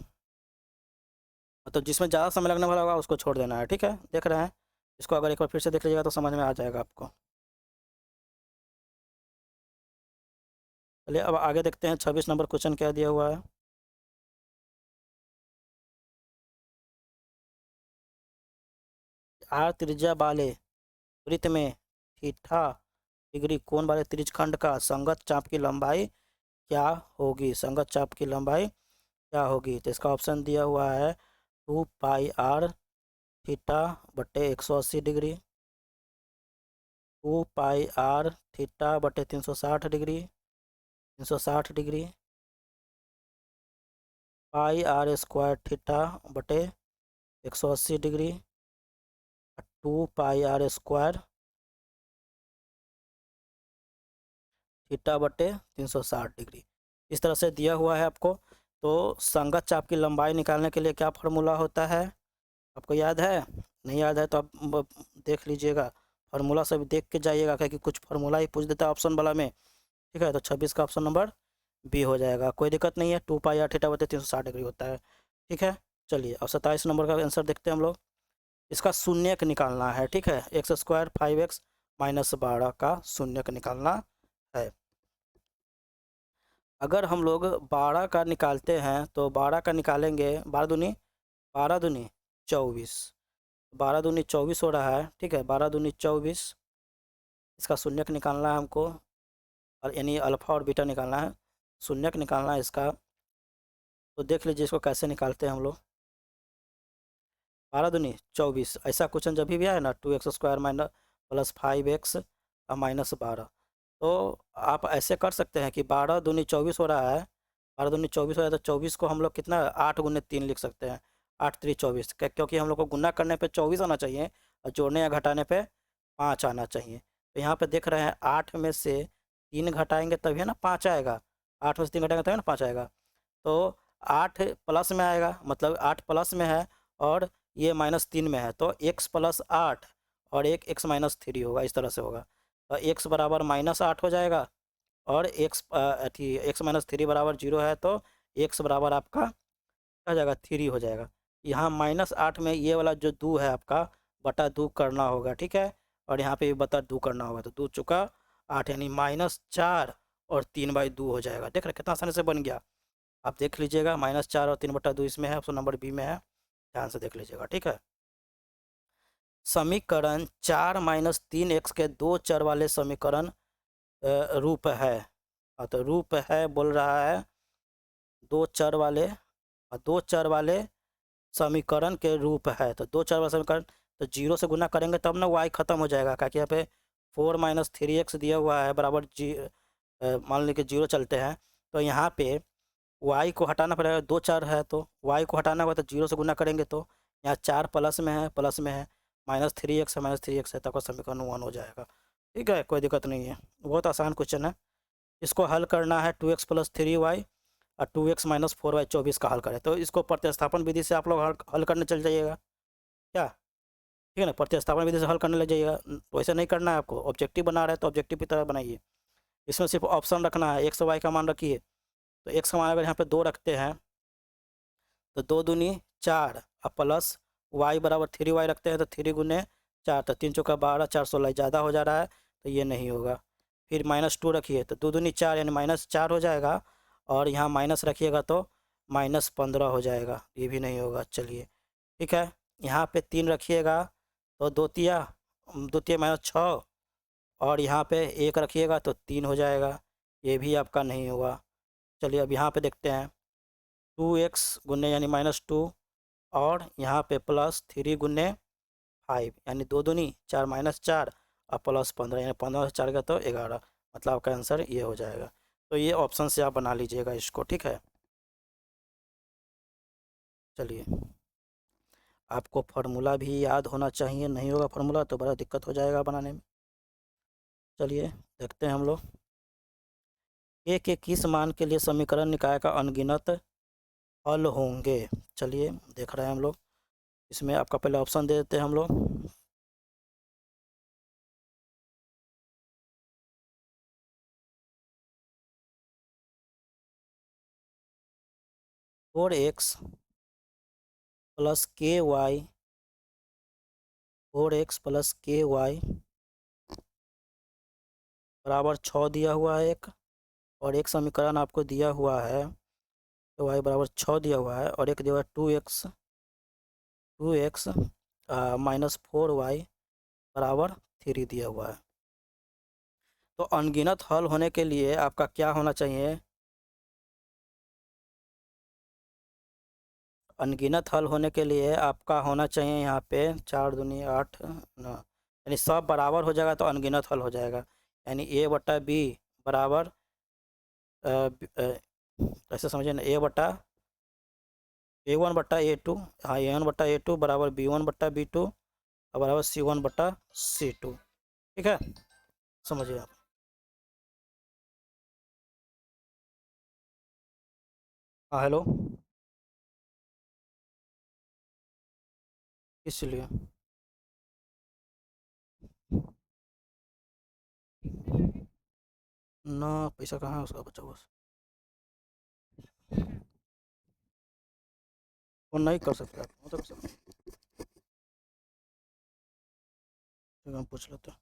मतलब जिसमें ज़्यादा समय लगने वाला होगा उसको छोड़ देना है। ठीक है, देख रहे हैं, इसको अगर एक बार फिर से देख लीजिएगा तो समझ में आ जाएगा आपको। चलिए अब आगे देखते हैं, 26 नंबर क्वेश्चन क्या दिया हुआ है। आर त्रिज्या वाले वृत्त में थीटा डिग्री कोण वाले त्रिज्यखंड का संगत चाप की लंबाई क्या होगी? संगत चाप की लंबाई क्या होगी? तो इसका ऑप्शन दिया हुआ है 2 पाई r थीटा बटे 180 डिग्री, 2 पाई r थीटा बटे 360 डिग्री, 360 डिग्री, पाई r² थीटा बटे 180 डिग्री, 2 पाई r² थीटा बटे 360 डिग्री। इस तरह से दिया हुआ है आपको। तो संगत चाप की लंबाई निकालने के लिए क्या फार्मूला होता है, आपको याद है? नहीं याद है तो आप देख लीजिएगा, फार्मूला सब देख के जाइएगा, क्योंकि कुछ फार्मूला ही पूछ देता है ऑप्शन वाला में। ठीक है, तो 26 का ऑप्शन नंबर बी हो जाएगा, कोई दिक्कत नहीं है। 2 पाई r थीटा बटे 360 डिग्री होता है। ठीक है, चलिए अब 27 नंबर का आंसर देखते हैं हम लोग। इसका शून्यक निकालना है। ठीक है, x² 5x माइनस 12 का शून्यक निकालना है। अगर हम लोग 12 का निकालते हैं तो 12 का निकालेंगे, 12 दूनी 24, 12 दूनी 24 हो रहा है। ठीक है, 12 दूनी 24, इसका शून्यक निकालना है हमको, और यानी अल्फ़ा और बीटा निकालना है, शून्यक निकालना है इसका। तो देख लीजिए इसको कैसे निकालते हैं हम लोग। 12 दूनी 24, ऐसा क्वेश्चन जब भी आए ना, 2x² minus plus 5x minus 12, तो आप ऐसे कर सकते हैं कि 12 दूनी 24 हो रहा है, 12 दूनी 24 हो रहा है, तो 24 को हम लोग कितना 8 × 3 लिख सकते हैं, 8×3 = 24, क्योंकि हम लोग को गुना करने पे 24 आना चाहिए और जोड़ने या घटाने पे 5 आना चाहिए। तो यहाँ पे देख रहे हैं 8 में से 3 घटाएंगे तभी है ना 5 आएगा, 8 में से 3 घटाएंगे तभी ना 5 आएगा। तो 8 प्लस में आएगा, मतलब 8 प्लस में है और ये -3 में है, तो x + 8 और एक x - 3 होगा, इस तरह से होगा। तो x बराबर -8 हो जाएगा, और x x - 3 बराबर 0 है, तो x बराबर आपका क्या हो जाएगा 3 हो जाएगा। यहाँ -8 में ये वाला जो 2 है आपका बटा 2 करना होगा। ठीक है, और यहाँ पे भी बटा 2 करना होगा, तो 2 चुका 8 यानी -4 और 3/2 हो जाएगा। देख रहे कितना आसानी से बन गया। आप देख लीजिएगा, -4 और 3/2 इसमें है, ऑप्शन नंबर बी में है, ध्यान से देख लीजिएगा। ठीक है, समीकरण 4 - 3x के दो चर वाले समीकरण रूप है। तो रूप है बोल रहा है दो चर वाले, और दो चर वाले समीकरण के रूप है। तो दो चर वाले समीकरण, तो 0 से गुना करेंगे तब ना y खत्म हो जाएगा, क्या यहाँ पे 4 - 3x दिया हुआ है बराबर मान लीजिए 0 चलते हैं, तो यहाँ पे y को हटाना पड़ेगा, दो चार है तो y को हटाना होगा, तो 0 से गुना करेंगे, तो यहाँ 4 प्लस में है, -3x है, -3x है, तो आपका समीकरण 1 हो जाएगा। ठीक है, कोई दिक्कत नहीं है, बहुत आसान क्वेश्चन है। इसको हल करना है 2x + 3y और 2x - 4y 24 का हल करें, तो इसको प्रतिस्थापन विधि से आप लोग हल करने चल जाइएगा क्या। ठीक है ना, प्रतिस्थापन विधि से हल करने लग जाइएगा, वैसे नहीं करना है आपको, ऑब्जेक्टिव बना रहे हैं तो ऑब्जेक्टिव की तरह बनाइए। इसमें सिर्फ ऑप्शन रखना है, x y का मान रखिए, तो x का मान अगर यहाँ पे 2 रखते हैं तो 2 दूनी 4 और प्लस y बराबर 3y रखते हैं, तो 3 × 4, तो 3 × 4 = 12, 4 × 16 ज़्यादा हो जा रहा है, तो ये नहीं होगा। फिर -2 रखिए, तो 2 दूनी 4 यानी -4 हो जाएगा, और यहाँ माइनस रखिएगा तो -15 हो जाएगा, ये भी नहीं होगा। चलिए ठीक है, यहाँ पे 3 रखिएगा तो दो तिया -6, और यहाँ पे 1 रखिएगा तो 3 हो जाएगा, ये भी आपका नहीं होगा। चलिए अब यहाँ पे देखते हैं, 2x गुने यानी -2, और यहाँ पे +3 × 5 यानी 2 दूनी 4 -4 और +15 यानी 15 से 4 का तो 11, मतलब आपका आंसर ये हो जाएगा। तो ये ऑप्शन से आप बना लीजिएगा इसको। ठीक है, चलिए आपको फार्मूला भी याद होना चाहिए, नहीं होगा फार्मूला तो बड़ा दिक्कत हो जाएगा बनाने में। चलिए देखते हैं हम लोग, a के किस मान के लिए समीकरण निकाय का अनगिनत हल होंगे। चलिए देख रहे हैं हम लोग, इसमें आपका पहले ऑप्शन दे देते हैं हम लोग। 4x + ky, 4x + ky बराबर 6 दिया हुआ है एक, और एक समीकरण आपको दिया हुआ है तो y बराबर 6 दिया हुआ है, और एक दिया हुआ है 2x -4y बराबर 3 दिया हुआ है। तो अनगिनत हल होने के लिए आपका क्या होना चाहिए? अनगिनत हल होने के लिए आपका होना चाहिए यहाँ पे 4 दूनी 8 न, यानी सब बराबर हो जाएगा तो अनगिनत हल हो जाएगा। यानी A/B बराबर ऐसे समझिए ना, A/A1/A2, हाँ A1/A2 बराबर B1/B2 और बराबर C1/C2। ठीक है, समझिए आप। हाँ हेलो, इसलिए ना पैसा कहाँ है उसका बचा हुआ, वो नहीं कर सकते आप, वो तो कर सकते हैं। ठीक है, हम पूछ लेते हैं।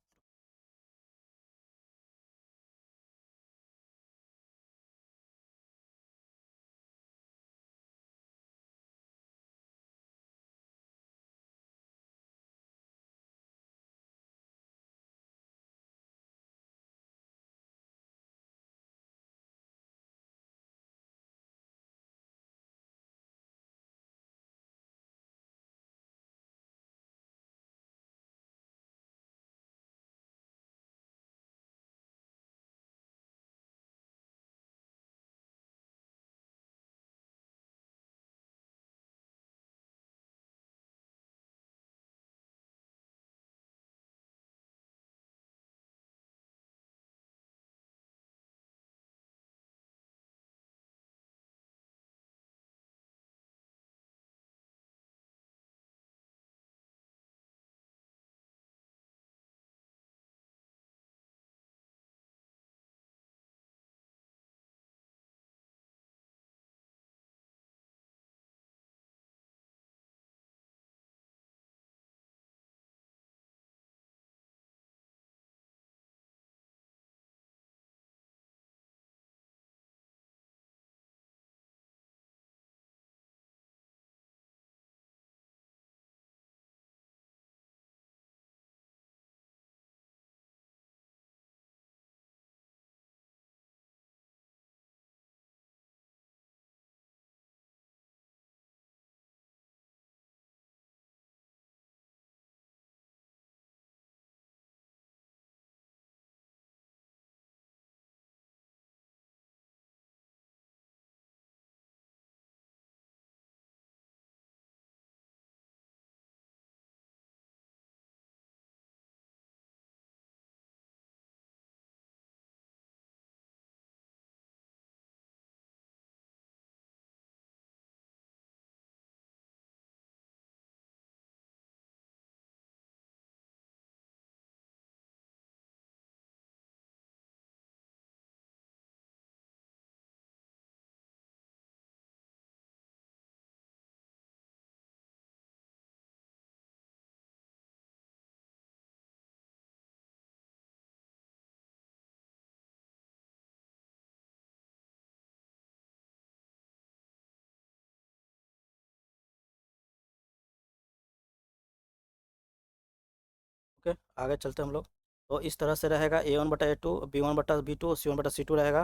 ओके, आगे चलते हैं हम लोग। तो इस तरह से रहेगा A1/A2, B1/B2, C1/C2 रहेगा।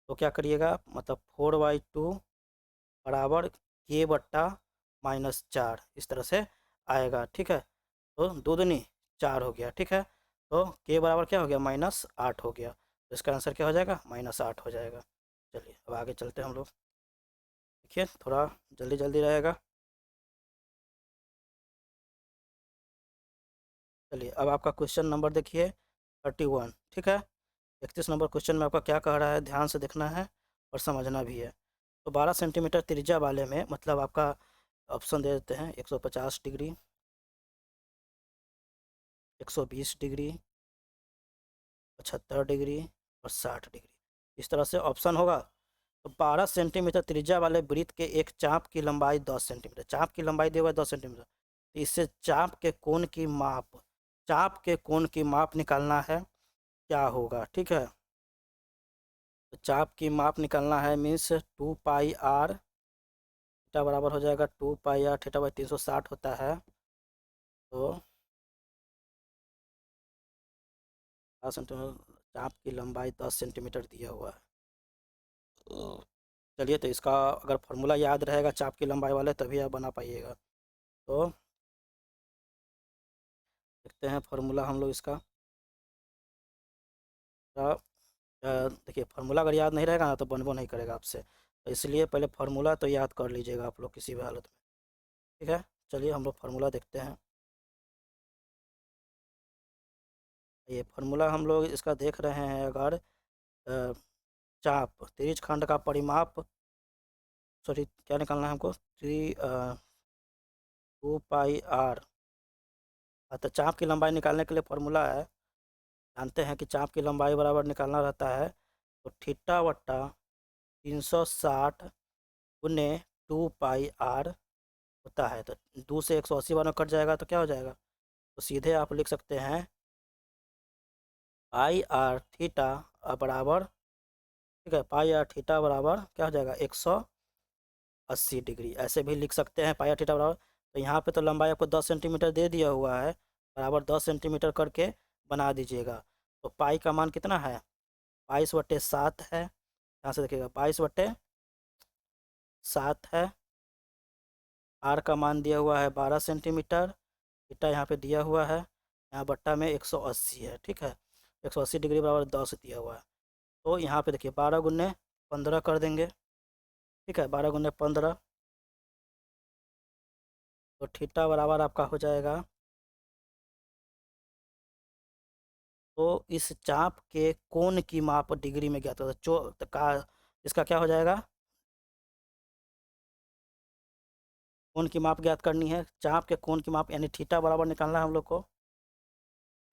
तो क्या करिएगा, मतलब 4/2 बराबर K/-4 इस तरह से आएगा। ठीक है, तो 2 दूनी 4 हो गया। ठीक है, तो K बराबर क्या हो गया, -8 हो गया। तो इसका आंसर क्या हो जाएगा, -8 हो जाएगा। चलिए अब आगे चलते हैं हम लोग। देखिए थोड़ा जल्दी जल्दी रहेगा। चलिए अब आपका क्वेश्चन नंबर देखिए 31। ठीक है, 31 नंबर क्वेश्चन में आपका क्या कह रहा है, ध्यान से देखना है और समझना भी है। तो 12 सेंटीमीटर त्रिज्या वाले में, मतलब आपका ऑप्शन दे देते हैं, 150 डिग्री, 120 डिग्री, 75 डिग्री और 60 डिग्री, इस तरह से ऑप्शन होगा। तो 12 सेंटीमीटर त्रिज्या वाले वृत्त के एक चाप की लंबाई 10 सेंटीमीटर, चाप की लंबाई दी हुआ है 10 सेंटीमीटर। तो इससे चाप के कोण की माप निकालना है, क्या होगा। ठीक है, तो चाप की माप निकालना है, मीन्स 2πr थीटा बराबर हो जाएगा 2πr थीटा 360 होता है। तो 4 सेंटीमीटर चाप की लंबाई 10 सेंटीमीटर दिया हुआ है। तो चलिए, तो इसका अगर फार्मूला याद रहेगा चाप की लंबाई वाले तभी आप बना पाइएगा। तो देखते हैं फार्मूला हम लोग इसका। देखिए, फार्मूला अगर याद नहीं रहेगा ना तो बनबो नहीं करेगा आपसे, तो इसलिए पहले फार्मूला तो याद कर लीजिएगा आप लोग किसी भी हालत में। ठीक है, चलिए हम लोग फार्मूला देखते हैं। ये फार्मूला हम लोग इसका देख रहे हैं। अगर चाप त्रिज्य खंड का परिमाप, सॉरी क्या निकालना है हमको, 2 पाई आर। तो चाप की लंबाई निकालने के लिए फार्मूला है, जानते हैं कि चाप की लंबाई बराबर निकालना रहता है तो थीटा वट्टा 360 गुने 2 पाई आर होता है। तो 2 से 180 बार में कट जाएगा तो क्या हो जाएगा, तो सीधे आप लिख सकते हैं पाई आर थीटा बराबर, ठीक है, पाई आर थीटा बराबर क्या हो जाएगा, 180 डिग्री। ऐसे भी लिख सकते हैं पाई आर थीटा बराबर। तो यहाँ पे तो लंबाई आपको 10 सेंटीमीटर दे दिया हुआ है, बराबर 10 सेंटीमीटर करके बना दीजिएगा। तो पाई का मान कितना है, 22/7 है। यहाँ से देखिएगा 22/7 है। आर का मान दिया हुआ है 12 सेंटीमीटर। थीटा यहाँ पे दिया हुआ है, यहाँ बट्टा में 180 है। ठीक है, 180 डिग्री बराबर 10 दिया हुआ है। तो यहाँ पे देखिए 12 × 15 कर देंगे। ठीक है, 12 × 15, तो थीटा बराबर आपका हो जाएगा, तो इस चाप के कोण की माप डिग्री में ज्ञात होता है। तो का इसका क्या हो जाएगा, कोण की माप ज्ञात करनी है, चाप के कोण की माप यानी थीटा बराबर निकालना है हम लोग को।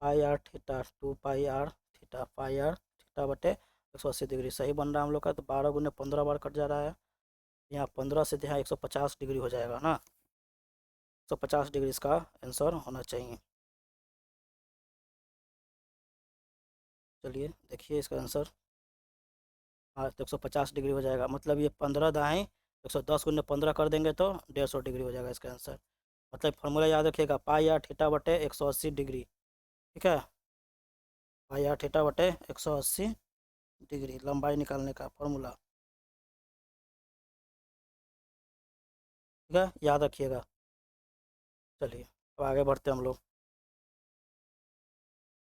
Pi r theta, 2 pi r theta, pi r theta बटे 180 डिग्री सही बन रहा है हम लोग का। तो 12 × 15 बार कट जा रहा है, यहाँ 15 से यहाँ 150 डिग्री हो जाएगा ना, 150 डिग्री इसका आंसर होना चाहिए। चलिए देखिए इसका आंसर, हाँ तो 150 डिग्री हो जाएगा। मतलब ये 15 दाएँ 110 × 15 कर देंगे तो 150 डिग्री हो जाएगा इसका आंसर। मतलब फॉर्मूला याद रखिएगा, पाई आर थीटा बटे 180 डिग्री। ठीक है, पाई आर थीटा बटे 180 डिग्री लंबाई निकालने का फॉर्मूला। ठीक है, याद रखिएगा। चलिए अब आगे बढ़ते हैं हम लोग।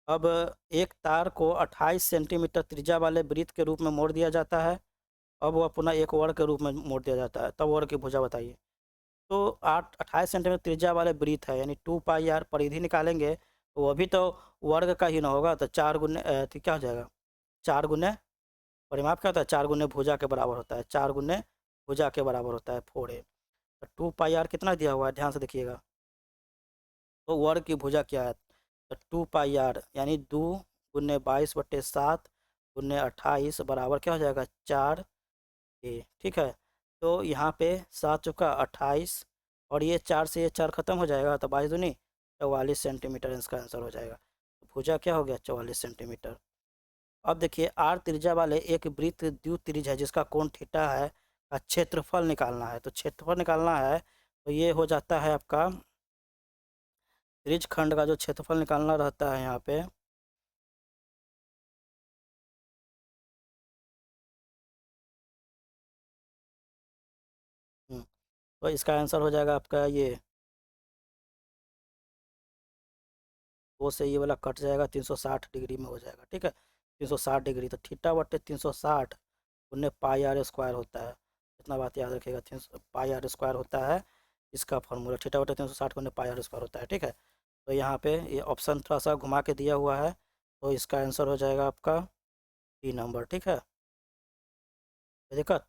अब एक तार को 28 सेंटीमीटर त्रिज्या वाले वृत्त के रूप में मोड़ दिया जाता है। अब वह पुनः एक वर्ग के रूप में मोड़ दिया जाता है, तब वर्ग की भुजा बताइए। तो 28 सेंटीमीटर त्रिज्या वाले वृत्त है, यानी 2 पाई आर परिधि निकालेंगे तो वो भी तो वर्ग का ही ना होगा। तो 4 गुने तो क्या हो जाएगा, 4 गुने परिमाप क्या होता है, 4 गुने भुजा के बराबर होता है, 4 गुने भुजा के बराबर होता है, 4a। तो 2 पाई आर कितना दिया हुआ है, ध्यान से देखिएगा। तो वर्ग की भुजा क्या है, तो 2 पाई आर यानी 2 × 22/7 गुने 28 बराबर क्या हो जाएगा, 4a। ठीक है, तो यहाँ पे 7 × 28 और ये 4 से ये 4 खत्म हो जाएगा, तो 22 दूनी 44 सेंटीमीटर इसका आंसर हो जाएगा। तो भुजा क्या हो गया, 44 सेंटीमीटर। अब देखिए आर त्रिज्या वाले एक वृत्त द्वित्रिज है जिसका कोण थीटा है का क्षेत्रफल निकालना है। तो क्षेत्रफल निकालना है तो ये हो जाता है आपका, त्रिज्य खंड का जो क्षेत्रफल निकालना रहता है यहाँ पे, तो इसका आंसर हो जाएगा आपका ये, 2 से ये वाला कट जाएगा, 360 डिग्री में हो जाएगा। ठीक है, 360 डिग्री, तो थीटा बटे 360 उन्हें पाई आर स्क्वायर होता है। इतना बात याद रखिएगा, 300 पाई आर स्क्वायर होता है इसका फॉर्मूला, थीटा बटे 360 उन्हें पाई आर स्क्वायर होता है। ठीक है, तो यहाँ पे ये ऑप्शन थोड़ा सा घुमा के दिया हुआ है, तो इसका आंसर हो जाएगा आपका 3 नंबर। ठीक है, कोई दिक्कत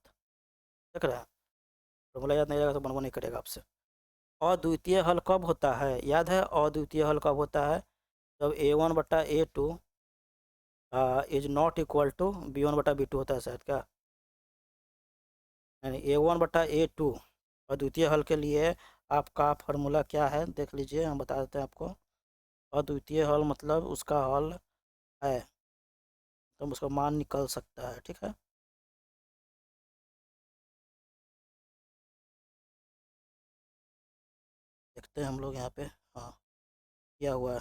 देख रहे हैं, फॉर्मूला याद नहीं रहेगा तो बनवा नहीं करेगा आपसे। अद्वितीय हल कब होता है, याद है अद्वितीय हल कब होता है, जब A1/A2 is not equal to B1/B2 होता है शायद क्या, यानी A1/A2 अद्वितीय हल के लिए आपका फार्मूला क्या है देख लीजिए, हम बता देते हैं आपको। अद्वितीय हल मतलब उसका हल है, तो उसका मान निकल सकता है। ठीक है, देखते हैं हम लोग यहाँ पे, हाँ किया हुआ है।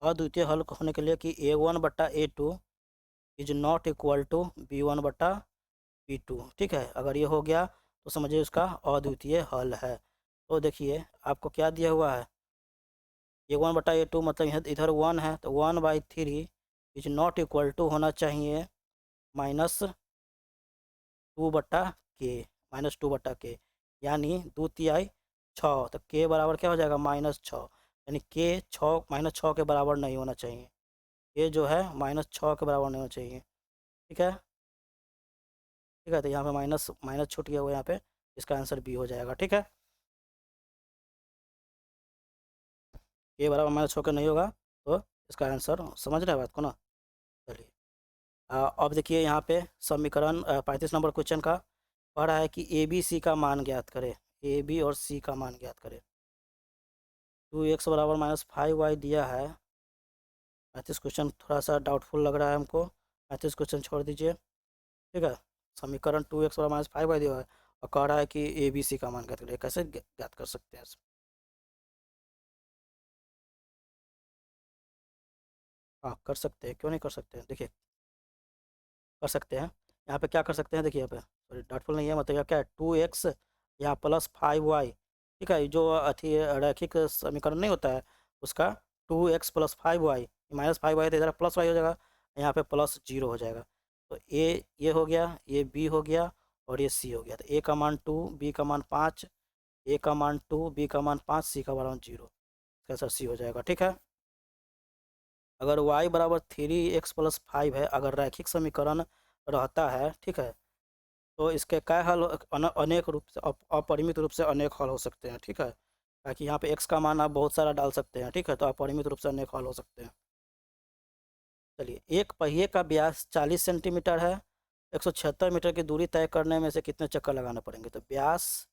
अद्वितीय हल होने के लिए कि A1/A2 is not equal to B1/B2, ठीक है। अगर ये हो गया तो समझिए उसका अद्वितीय हल है। तो देखिए आपको क्या दिया हुआ है, A1/A2 मतलब इधर 1 है, तो 1/3 इज नॉट इक्वल टू होना चाहिए -2/K, -2/K, यानी 2 तिहाई 6, तो K बराबर क्या हो जाएगा -6, यानी K 6 -6 के बराबर नहीं होना चाहिए, ये जो है -6 के बराबर नहीं होना चाहिए, ठीक है। ठीक है, तो यहाँ पे माइनस माइनस छूट गया हुआ यहाँ पे, इसका आंसर बी हो जाएगा, ठीक है। ये बराबर -6 का नहीं होगा, तो इसका आंसर समझ रहे हैं बात को ना। चलिए अब देखिए यहाँ पे समीकरण 35 नंबर क्वेश्चन का कह रहा है कि ए बी सी का मान ज्ञात करें, ए बी और सी का मान ज्ञात करें। 2x बराबर -5y दिया है। 35 क्वेश्चन थोड़ा सा डाउटफुल लग रहा है हमको, 35 क्वेश्चन छोड़ दीजिए, ठीक है। समीकरण 2x बराबर -5y दिया है और कह रहा है कि ए बी सी का मान ज्ञात करें, कैसे ज्ञात कर सकते हैं? हाँ कर सकते हैं, क्यों नहीं कर सकते हैं, देखिए कर सकते हैं। यहाँ पे क्या कर सकते हैं, देखिए यहाँ पे सॉरी डाउटफुल नहीं है, मतलब क्या है 2x यहाँ +5y, ठीक है। जो अथी रैखिक समीकरण नहीं होता है उसका 2x +5y, -5y तो इधर +y हो जाएगा, यहाँ पे +0 हो जाएगा। तो ये हो गया, ये b हो गया और ये c हो गया। तो a का मान 2, b का मान 5, a का मान 2, b का मान 5, c का मान 0, कैसा c हो जाएगा, ठीक है। अगर y बराबर 3x + 5 है, अगर रैखिक समीकरण रहता है, ठीक है, तो इसके कई हल अनेक रूप से अपरिमित रूप से अनेक हल हो सकते हैं, ठीक है। ताकि यहाँ पे x का मान आप बहुत सारा डाल सकते हैं, ठीक है, तो अपरिमित रूप से अनेक हल हो सकते हैं। चलिए एक पहिए का व्यास 40 सेंटीमीटर है, 176 मीटर की दूरी तय करने में से कितने चक्कर लगाना पड़ेंगे। तो व्यास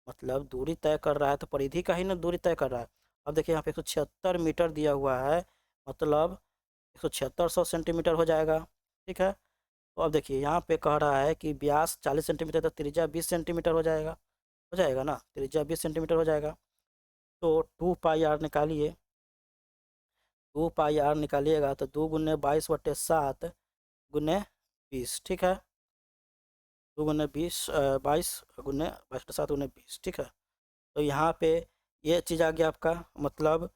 मतलब दूरी तय कर रहा है, तो परिधि का ही ना दूरी तय कर रहा है। अब देखिए यहाँ पे 176 मीटर दिया हुआ है, मतलब 176 सेंटीमीटर हो जाएगा, ठीक है। तो अब देखिए यहाँ पे कह रहा है कि व्यास 40 सेंटीमीटर, तो त्रिज्या 20 सेंटीमीटर हो जाएगा ना, त्रिज्या 20 सेंटीमीटर हो जाएगा। तो 2πr निकालिए, 2πr निकालिएगा तो 2 × 22/7 × 20, ठीक है। 2 × 20 22 × 22/7 × 20, ठीक है। तो यहाँ पे ये चीज़ आ गया आपका, मतलब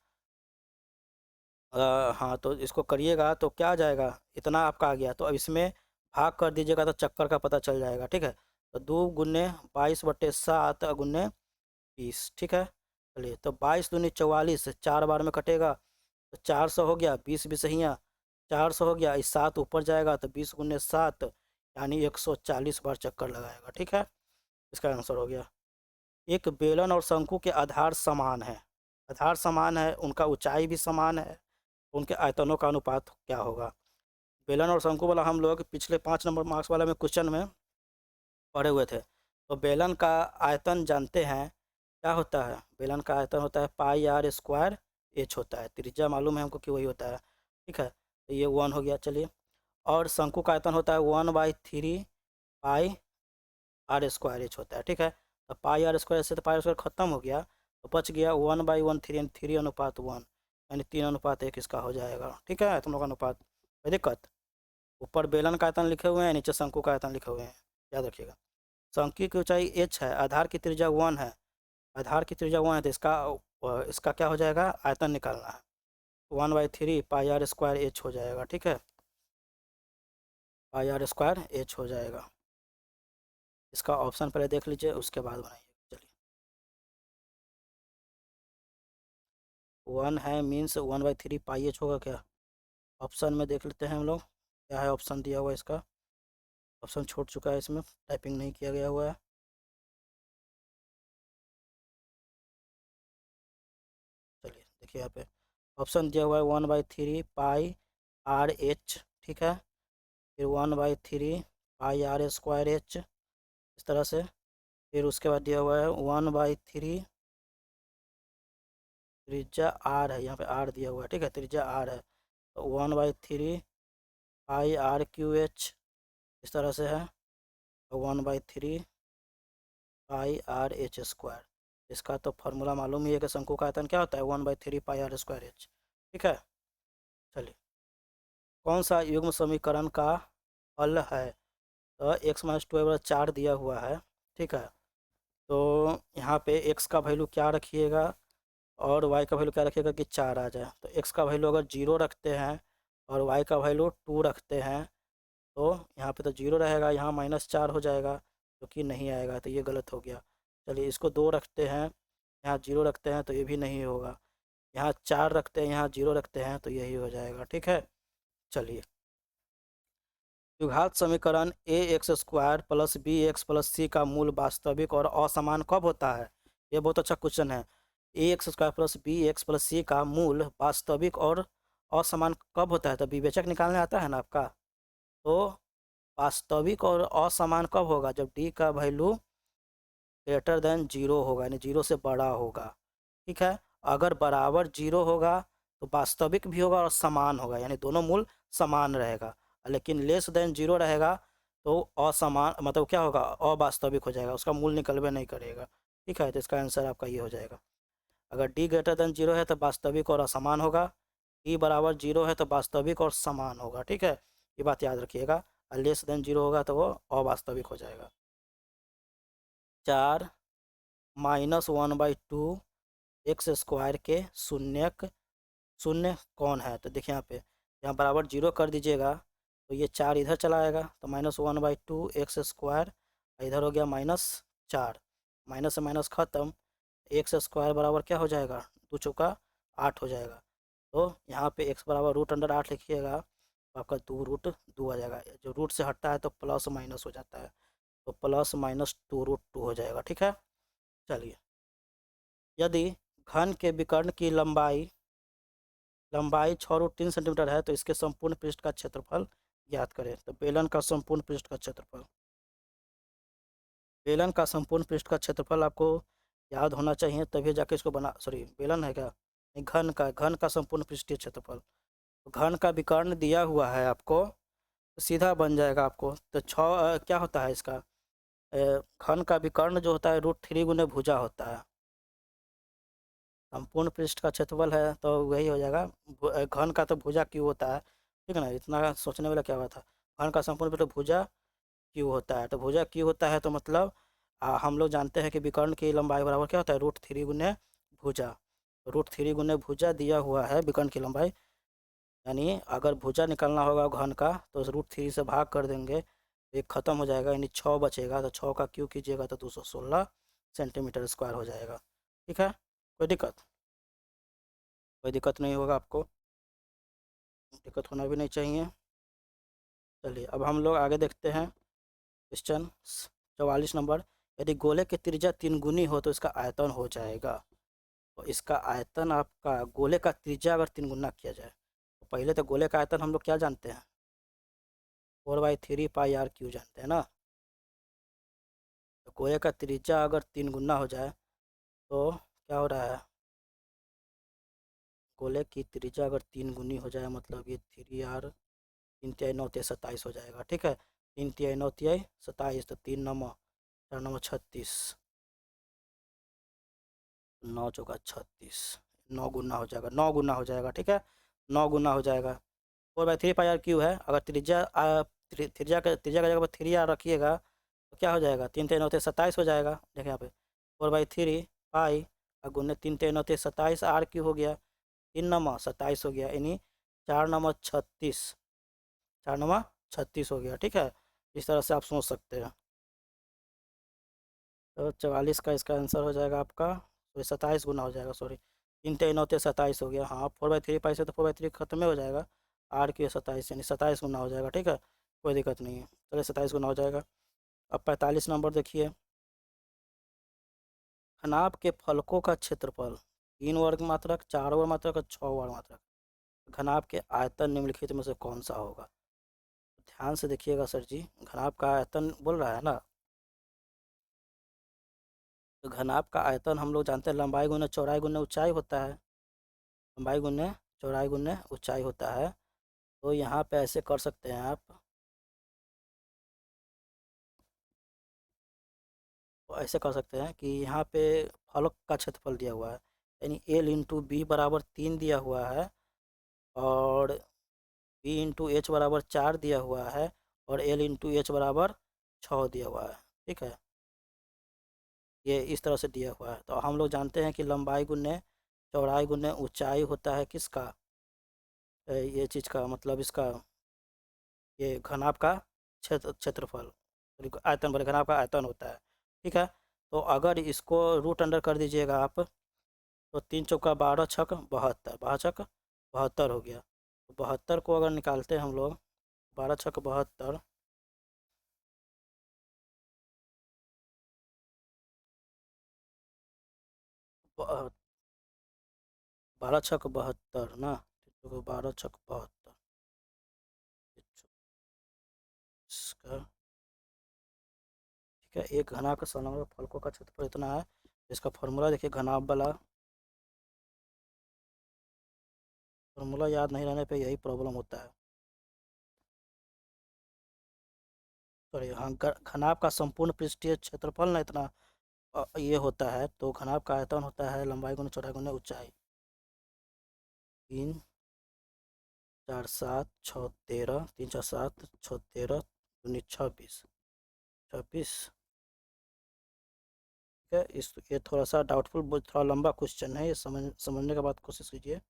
हाँ तो इसको करिएगा तो क्या आ जाएगा, इतना आपका आ गया। तो अब इसमें भाग कर दीजिएगा तो चक्कर का पता चल जाएगा, ठीक है। तो 2 × 22/7 × 20, ठीक है। चलिए तो 22 दूनी 44, 4 बार में कटेगा तो 400 हो गया, 20 भी सही है, 400 हो गया, इस 7 ऊपर जाएगा तो 20 × 7 यानी 140 बार चक्कर लगाएगा, ठीक है। इसका आंसर हो गया। एक बेलन और शंकु के आधार समान है, आधार समान है, उनका ऊंचाई भी समान है, उनके आयतनों का अनुपात क्या होगा। बेलन और शंकु वाला हम लोग पिछले 5 नंबर मार्क्स वाले में क्वेश्चन में पढ़े हुए थे। तो बेलन का आयतन जानते हैं क्या होता है, बेलन का आयतन होता है πr² होता है, त्रिज्या मालूम है हमको कि वही होता है, ठीक है। तो ये 1 हो गया, चलिए। और शंकु का आयतन होता है 1/3πr² होता है, ठीक है। तो πr² से तो πr² खत्म हो गया, तो बच गया 1/13 यानी 3:1, यानी 3:1 इसका हो जाएगा, ठीक है। तुम लोग का अनुपात कोई दिक्कत। ऊपर बेलन का आयतन लिखे हुए हैं, नीचे शंकु का आयतन लिखे हुए हैं, याद रखिएगा। शंकु की ऊंचाई h है, आधार की त्रिज्या 1 है, आधार की त्रिज्या 1 है, तो इसका क्या हो जाएगा, आयतन निकालना है। 1/3πr² हो जाएगा, ठीक है, πr² हो जाएगा। इसका ऑप्शन पहले देख लीजिए, उसके बाद बनाइए। चलिए 1 है मीन्स 1/3πh होगा क्या, ऑप्शन में देख लेते हैं हम लोग क्या है ऑप्शन दिया हुआ है इसका। ऑप्शन छूट चुका है, इसमें टाइपिंग नहीं किया गया हुआ है। चलिए देखिए यहाँ पे ऑप्शन दिया हुआ है 1/3πr/h, ठीक है, फिर 1/3πr²h, इस तरह से। फिर उसके बाद दिया हुआ है 1/3, त्रिज्या r है, यहाँ पे r दिया हुआ है, ठीक है, त्रिज्या r है, तो 1/3πr/QH इस तरह से है, 1/3πr/h²। इसका तो फार्मूला मालूम ही है कि शंकु का आयतन क्या होता है, 1/3πr²h, ठीक है। चलिए, कौन सा युग्म समीकरण का हल है? तो एक्स माइनस टू बराबर 4 दिया हुआ है, ठीक है। तो यहाँ पे एक्स का वैल्यू क्या रखिएगा और वाई का वैल्यू क्या रखिएगा कि 4 आ जाए। तो एक्स का वैल्यू अगर 0 रखते हैं और वाई का वैल्यू 2 रखते हैं तो यहाँ पे तो 0 रहेगा, यहाँ -4 हो जाएगा, जो कि नहीं आएगा, तो ये गलत हो गया। चलिए, इसको 2 रखते हैं, यहाँ 0 रखते हैं तो ये भी नहीं होगा, यहाँ 4 रखते हैं, यहाँ 0 रखते हैं तो यही हो जाएगा, ठीक है। चलिए, द्विघात समीकरण a x square plus b x plus c का मूल वास्तविक और असमान कब होता है? ये बहुत अच्छा क्वेश्चन है। A x square plus b x plus c का मूल वास्तविक और असमान कब होता है? तो विवेचक निकालने आता है ना आपका। तो वास्तविक और असमान कब होगा? जब डी का वैल्यू ग्रेटर देन 0 होगा, यानी 0 से बड़ा होगा, ठीक है। अगर बराबर 0 होगा तो वास्तविक भी होगा और समान होगा, यानी दोनों मूल समान रहेगा। लेकिन लेस देन 0 रहेगा तो असमान, मतलब क्या होगा, अवास्तविक हो जाएगा, उसका मूल निकलवे नहीं करेगा, ठीक है। तो इसका आंसर आपका ये हो जाएगा। अगर डी ग्रेटर देन 0 है तो वास्तविक और असमान होगा, डी बराबर 0 है तो वास्तविक और समान होगा, ठीक है। ये बात याद रखिएगा। और लेस देन 0 होगा तो वो अवास्तविक हो जाएगा। 4 -1/2 एक्स स्क्वायर के शून्य कौन है? तो देखिए यहाँ पे, यहाँ बराबर 0 कर दीजिएगा तो ये 4 इधर चला आएगा, तो -1/2 एक्स स्क्वायर, इधर हो गया -4, माइनस से माइनस खत्म, एक्स स्क्वायर बराबर क्या हो जाएगा, 2 × 8 हो जाएगा। तो यहाँ पे एक्स बराबर √8 लिखिएगा तो आपका 2√2 आ जाएगा। जो रूट से हटता है तो प्लस माइनस हो जाता है, तो +-2√2 हो जाएगा, ठीक है। चलिए, यदि घन के विकर्ण की लंबाई लंबाई 6√3 सेंटीमीटर है तो इसके संपूर्ण पृष्ठ का क्षेत्रफल ज्ञात करें। तो बेलन का संपूर्ण पृष्ठ का क्षेत्रफल, बेलन का संपूर्ण पृष्ठ का क्षेत्रफल आपको याद होना चाहिए, तभी जाके इसको बना, सॉरी बेलन है क्या, नहीं, घन का संपूर्ण पृष्ठीय क्षेत्रफल। तो घन का विकर्ण दिया हुआ है आपको, तो सीधा बन जाएगा आपको। तो क्या होता है इसका, घन का विकर्ण जो होता है √3 गुने भुजा होता है। संपूर्ण पृष्ठ का क्षेत्रफल है तो वही हो जाएगा, घन का तो भुजा क्यों होता है, ठीक है ना, इतना सोचने वाला क्या हुआ था। घन का संपूर्ण पृष्ठ भुजा क्यों होता है, तो भुजा क्यों होता है तो मतलब हम लोग जानते हैं कि विकर्ण की लंबाई बराबर क्या होता है, √3 गुने भुजा। √3 गुने भुजा दिया हुआ है विकर्ण की लंबाई, यानी अगर भुजा निकालना होगा घन का तो √3 से भाग कर देंगे, एक खत्म हो जाएगा, यानी 6 बचेगा, तो 6 का क्यों कीजिएगा तो 216 सेंटीमीटर स्क्वायर हो जाएगा, ठीक है। कोई दिक्कत, कोई दिक्कत नहीं होगा आपको, दिक्कत होना भी नहीं चाहिए। चलिए, अब हम लोग आगे देखते हैं क्वेश्चन 44 नंबर। यदि गोले की त्रिज्या 3 गुनी हो तो इसका आयतन हो जाएगा। तो इसका आयतन आपका, गोले का त्रिज्या अगर 3 गुना किया जाए, तो पहले तो गोले का आयतन हम लोग क्या जानते हैं, 4/3 πr³ जानते हैं ना। तो गोले का त्रिज्या अगर 3 गुना हो जाए तो क्या हो रहा है, गोले की त्रिज्या अगर 3 गुनी हो जाए मतलब ये 3r, 3×3 = 9 × 27 हो जाएगा, ठीक है। 3×3 = 27, तो 3×9 = 36, 9×4 = 36, 9 गुना हो जाएगा, 9 गुना हो जाएगा, ठीक है, 9 गुना हो जाएगा। 4/3 πr³ है, अगर त्रिज्या का जगह पर 3r रखिएगा तो क्या हो जाएगा, 3×3 = 27 हो जाएगा। देखिए यहाँ पे 4/3 पाई और गुने 3×3 = 27, r³ हो गया, 3×9 = 27 हो गया, यानी 4×9 = 36, 4×9 = 36 हो गया, ठीक है। इस तरह से आप सोच सकते हैं। तो 44 का इसका आंसर हो जाएगा आपका, सॉरी 27 गुना हो जाएगा, सॉरी, 3×3 = 27 हो गया, हाँ 4/3 पाई से तो 4/3 खत्म ही हो जाएगा, r³ 27, यानी 27 गुना हो जाएगा, ठीक है। कोई दिक्कत नहीं है, चलिए 27 गुना हो जाएगा। अब 45 नंबर देखिए, अनाब के फलकों का क्षेत्रफल 3 वर्ग मात्रक, 4 वर्ग मात्रक और 6 वर्ग मात्रक, घनाभ के आयतन निम्नलिखित में से कौन सा होगा? ध्यान से देखिएगा सर जी, घनाभ का आयतन बोल रहा है ना, तो घनाभ का आयतन हम लोग जानते हैं लंबाई गुने चौड़ाई गुने ऊंचाई होता है, लंबाई गुने चौड़ाई गुने ऊंचाई होता है। तो यहाँ पे ऐसे कर सकते हैं आप, तो ऐसे कर सकते हैं कि यहाँ पे फलक का क्षेत्रफल दिया हुआ है, यानी L × B = 3 दिया हुआ है, और बी इंटू एच बराबर 4 दिया हुआ है और एल इंटू एच बराबर 6 दिया हुआ है। ठीक है, ये इस तरह से दिया हुआ है। तो हम लोग जानते हैं कि लंबाई गुने चौड़ाई गुने ऊंचाई होता है किसका, ये चीज़ का मतलब इसका, ये घनाभ का क्षेत्रफल, आयतन बड़े घनाभ का आयतन होता है। ठीक है, तो अगर इसको रूट अंडर कर दीजिएगा आप, तो 3 चौका 12 छक 72, 12 छक 72 हो गया। तो 72 को अगर निकालते हैं हम लोग, 12 छक 72, 12 छक 72 ना, 12 छक 72 इसका। ठीक है, एक घनाभ का संलग्न फलकों का क्षेत्रफल इतना है। इसका फॉर्मूला देखिए, घनाभ वाला फॉर्मूला याद नहीं रहने पे यही प्रॉब्लम होता है। सॉरी हाँ, घनाभ का संपूर्ण पृष्ठीय क्षेत्रफल ना इतना ये होता है, तो घनाभ का आयतन होता है लंबाई गुना चौड़ाई गुना ऊंचाई। 3 4 7 6 13, 3 4 7 6 13 26 26। ठीक है, इस ये थोड़ा सा डाउटफुल, थोड़ा लंबा क्वेश्चन है, ये समझने के बाद कोशिश कीजिए।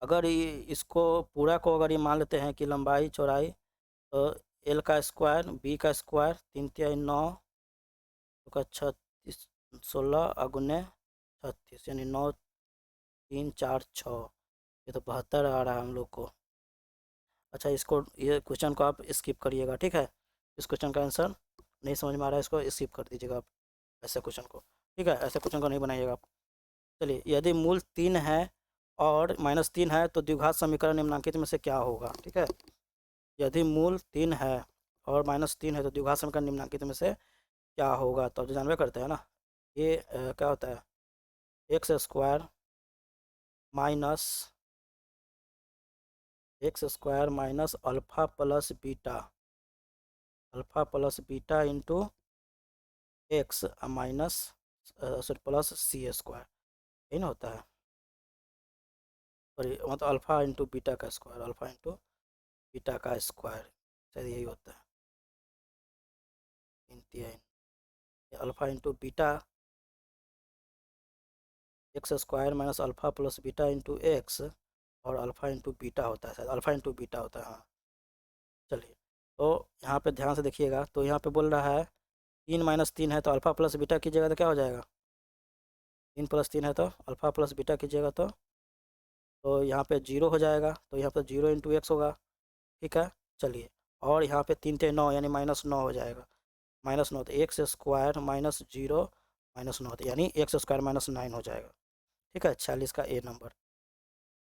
अगर ये इसको पूरा को अगर ये मान लेते हैं कि लंबाई चौड़ाई, तो एल का स्क्वायर, बी का स्क्वायर, 3 3 9, तो का 36 16 अगुने 36, यानी 9 3 4 6, ये तो 72 आ रहा है हम लोग को। अच्छा, इसको ये क्वेश्चन को आप स्किप करिएगा। ठीक है, इस क्वेश्चन का आंसर नहीं समझ में आ रहा है, इसको स्किप कर दीजिएगा आप, ऐसे क्वेश्चन को। ठीक है, ऐसे क्वेश्चन को नहीं बनाइएगा आप। चलिए, यदि मूल 3 है और -3 है तो द्विघात समीकरण निम्नलिखित में से क्या होगा। ठीक है, यदि मूल 3 है और -3 है तो द्विघात समीकरण निम्नलिखित में से क्या होगा। तो जो जानवे करते हैं ना, ये क्या होता है, x square minus alpha plus beta, alpha plus beta into x minus sorry plus c square, यही ना होता है। सॉरी मतलब अल्फ़ा इंटू बीटा का स्क्वायर, अल्फ़ा इंटू बीटा का स्क्वायर, शायद यही होता है। Alpha into beta x square minus alpha plus beta into x, और अल्फ़ा इंटू बीटा होता है, शायद अल्फ़ा इंटू बीटा होता है, हाँ। चलिए, तो यहाँ पे ध्यान से देखिएगा, तो यहाँ पे बोल रहा है 3 - 3 है तो अल्फ़ा प्लस बीटा कीजिएगा तो क्या हो जाएगा, 3 + 3 है तो अल्फ़ा प्लस बीटा कीजिएगा तो यहाँ पे 0 हो जाएगा, तो यहाँ पे 0 इंटू एक्स होगा। ठीक है, चलिए, और यहाँ पे 3 3 9 यानी -9 हो जाएगा, -9, तो एक्स स्क्वायर माइनस 0 -9, यानी एक्स स्क्वायर -9 हो जाएगा। ठीक है, 46 का ए नंबर।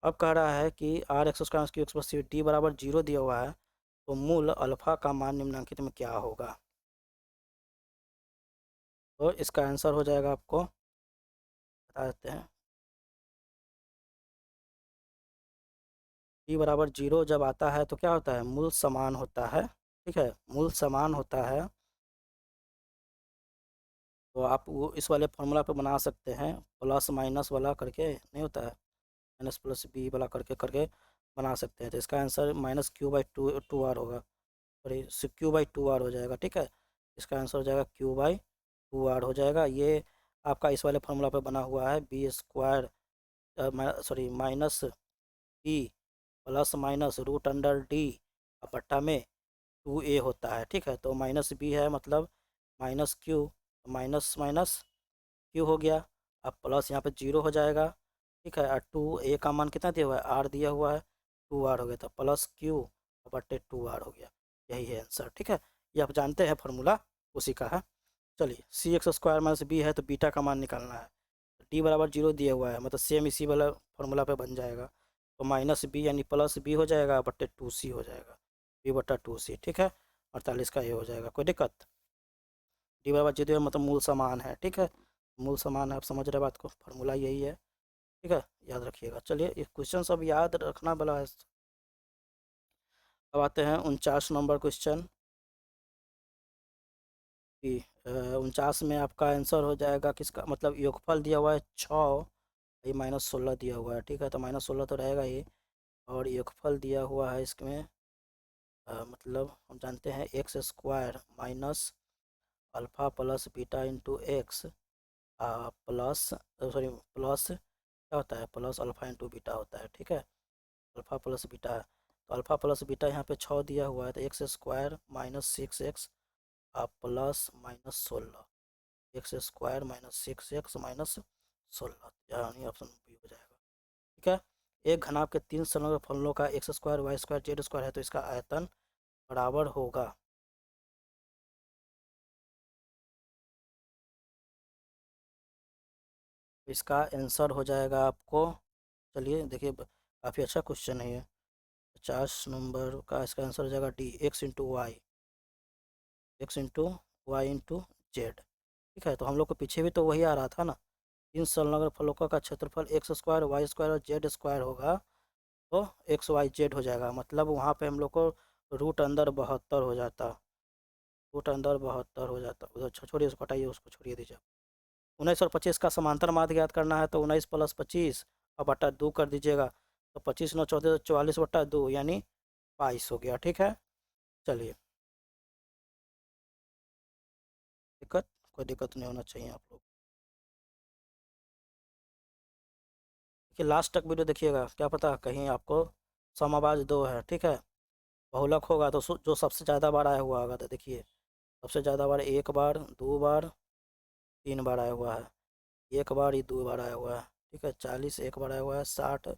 अब कह रहा है कि आर एक्स स्क्वायर की एक्स प्लस डी बराबर 0 दिया हुआ है, तो मूल अल्फ़ा का मान निम्नलिखित में क्या होगा। तो इसका आंसर हो जाएगा, आपको बता देते हैं। डी बराबर 0 जब आता है तो क्या होता है, मूल समान होता है। ठीक है, मूल समान होता है, तो आप वो इस वाले फॉर्मूला पे बना सकते हैं, प्लस माइनस वाला करके नहीं होता है, माइनस प्लस बी वाला करके करके बना सकते हैं। तो इसका आंसर -q/2 r होगा, सॉरी q/2 r हो जाएगा। ठीक है, इसका आंसर हो जाएगा q/2 r हो जाएगा। ये आपका इस वाले फॉर्मूला पे बना हुआ है, B square sorry -b plus minus root under D बट्टा में 2a होता है। ठीक है, तो -b है मतलब -q, माइनस माइनस क्यू हो गया। अब प्लस यहाँ पे 0 हो जाएगा। ठीक है, और 2a का मान कितना दिया हुआ है, r दिया हुआ है, 2r हो गया, तो प्लस क्यू बटे 2r हो गया, यही है आंसर। ठीक है, ये आप जानते हैं फॉर्मूला उसी का है। चलिए, सी एक्स स्क्वायर माइनस बी है तो बीटा का मान निकालना है। डी बराबर 0 दिया हुआ है, मतलब सेम इसी वाला फॉर्मूला पे बन जाएगा, तो -b यानी प्लस बी हो जाएगा बटे 2c हो जाएगा, b/2c। ठीक है, 48 का ये हो जाएगा, कोई दिक्कत। डी बराबर 0 मतलब मूल समान है। ठीक है, मूल समान है, आप समझ रहे बात को, फार्मूला यही है। ठीक है, याद रखिएगा। चलिए, ये क्वेश्चन सब याद रखना वाला है। अब आते हैं 49 नंबर क्वेश्चन की। 49 में आपका आंसर हो जाएगा किसका, मतलब योगफल दिया हुआ है 6 ये -16 दिया हुआ है, ठीक है, तो -16 तो रहेगा ही। और योगफल दिया हुआ है इसमें, मतलब हम जानते हैं x square minus alpha plus beta into x plus, sorry, plus क्या होता है, प्लस अल्फ़ा इंटू बीटा होता है, ठीक है। अल्फ़ा प्लस बीटा है, तो अल्फ़ा प्लस बीटा यहाँ पे 6 दिया हुआ है, तो x square minus 6x plus -16, x square minus 6x minus 16, यानी ऑप्शन बी हो जाएगा, ठीक है। एक घनाभ के 3 संलग्न फलनों का X square Y square Z square है, तो इसका आयतन बराबर होगा। इसका आंसर हो जाएगा आपको, चलिए देखिए, काफ़ी अच्छा क्वेश्चन है ये। 50 नंबर का इसका आंसर हो जाएगा D, X into Y into Z, ठीक है। तो हम लोग को पीछे भी तो वही आ रहा था ना, 3 संलग्न फलकों का क्षेत्रफल एक्स स्क्वायर वाई स्क्वायर और जेड स्क्वायर होगा, तो एक्स वाई जेड हो जाएगा, मतलब वहाँ पे हम लोग को रूट अंदर 72 हो जाता, रूट अंदर 72 हो जाता, उधर छोड़िए, उसको हटाइए, उसको छोड़िए दीजिए। 19 और 25 का समांतर माध्य ज्ञात करना है, तो 19 प्लस 25 और बटा 2 कर दीजिएगा, तो 25 9 14 44 बटा 2 यानी 22 हो गया, ठीक है। चलिए, दिक्कत, कोई दिक्कत नहीं होना चाहिए आप लोग। देखिए लास्ट तक वीडियो देखिएगा, क्या पता कहीं आपको समावाज 2 है, ठीक है, बहुलक होगा तो जो सबसे ज़्यादा बार आया हुआ होगा, तो देखिए सबसे ज़्यादा बार 1 बार 2 बार 3 बार आया हुआ है, 1 बार ही 2 बार आया हुआ है, ठीक है। 40 1 बार आया हुआ है, 60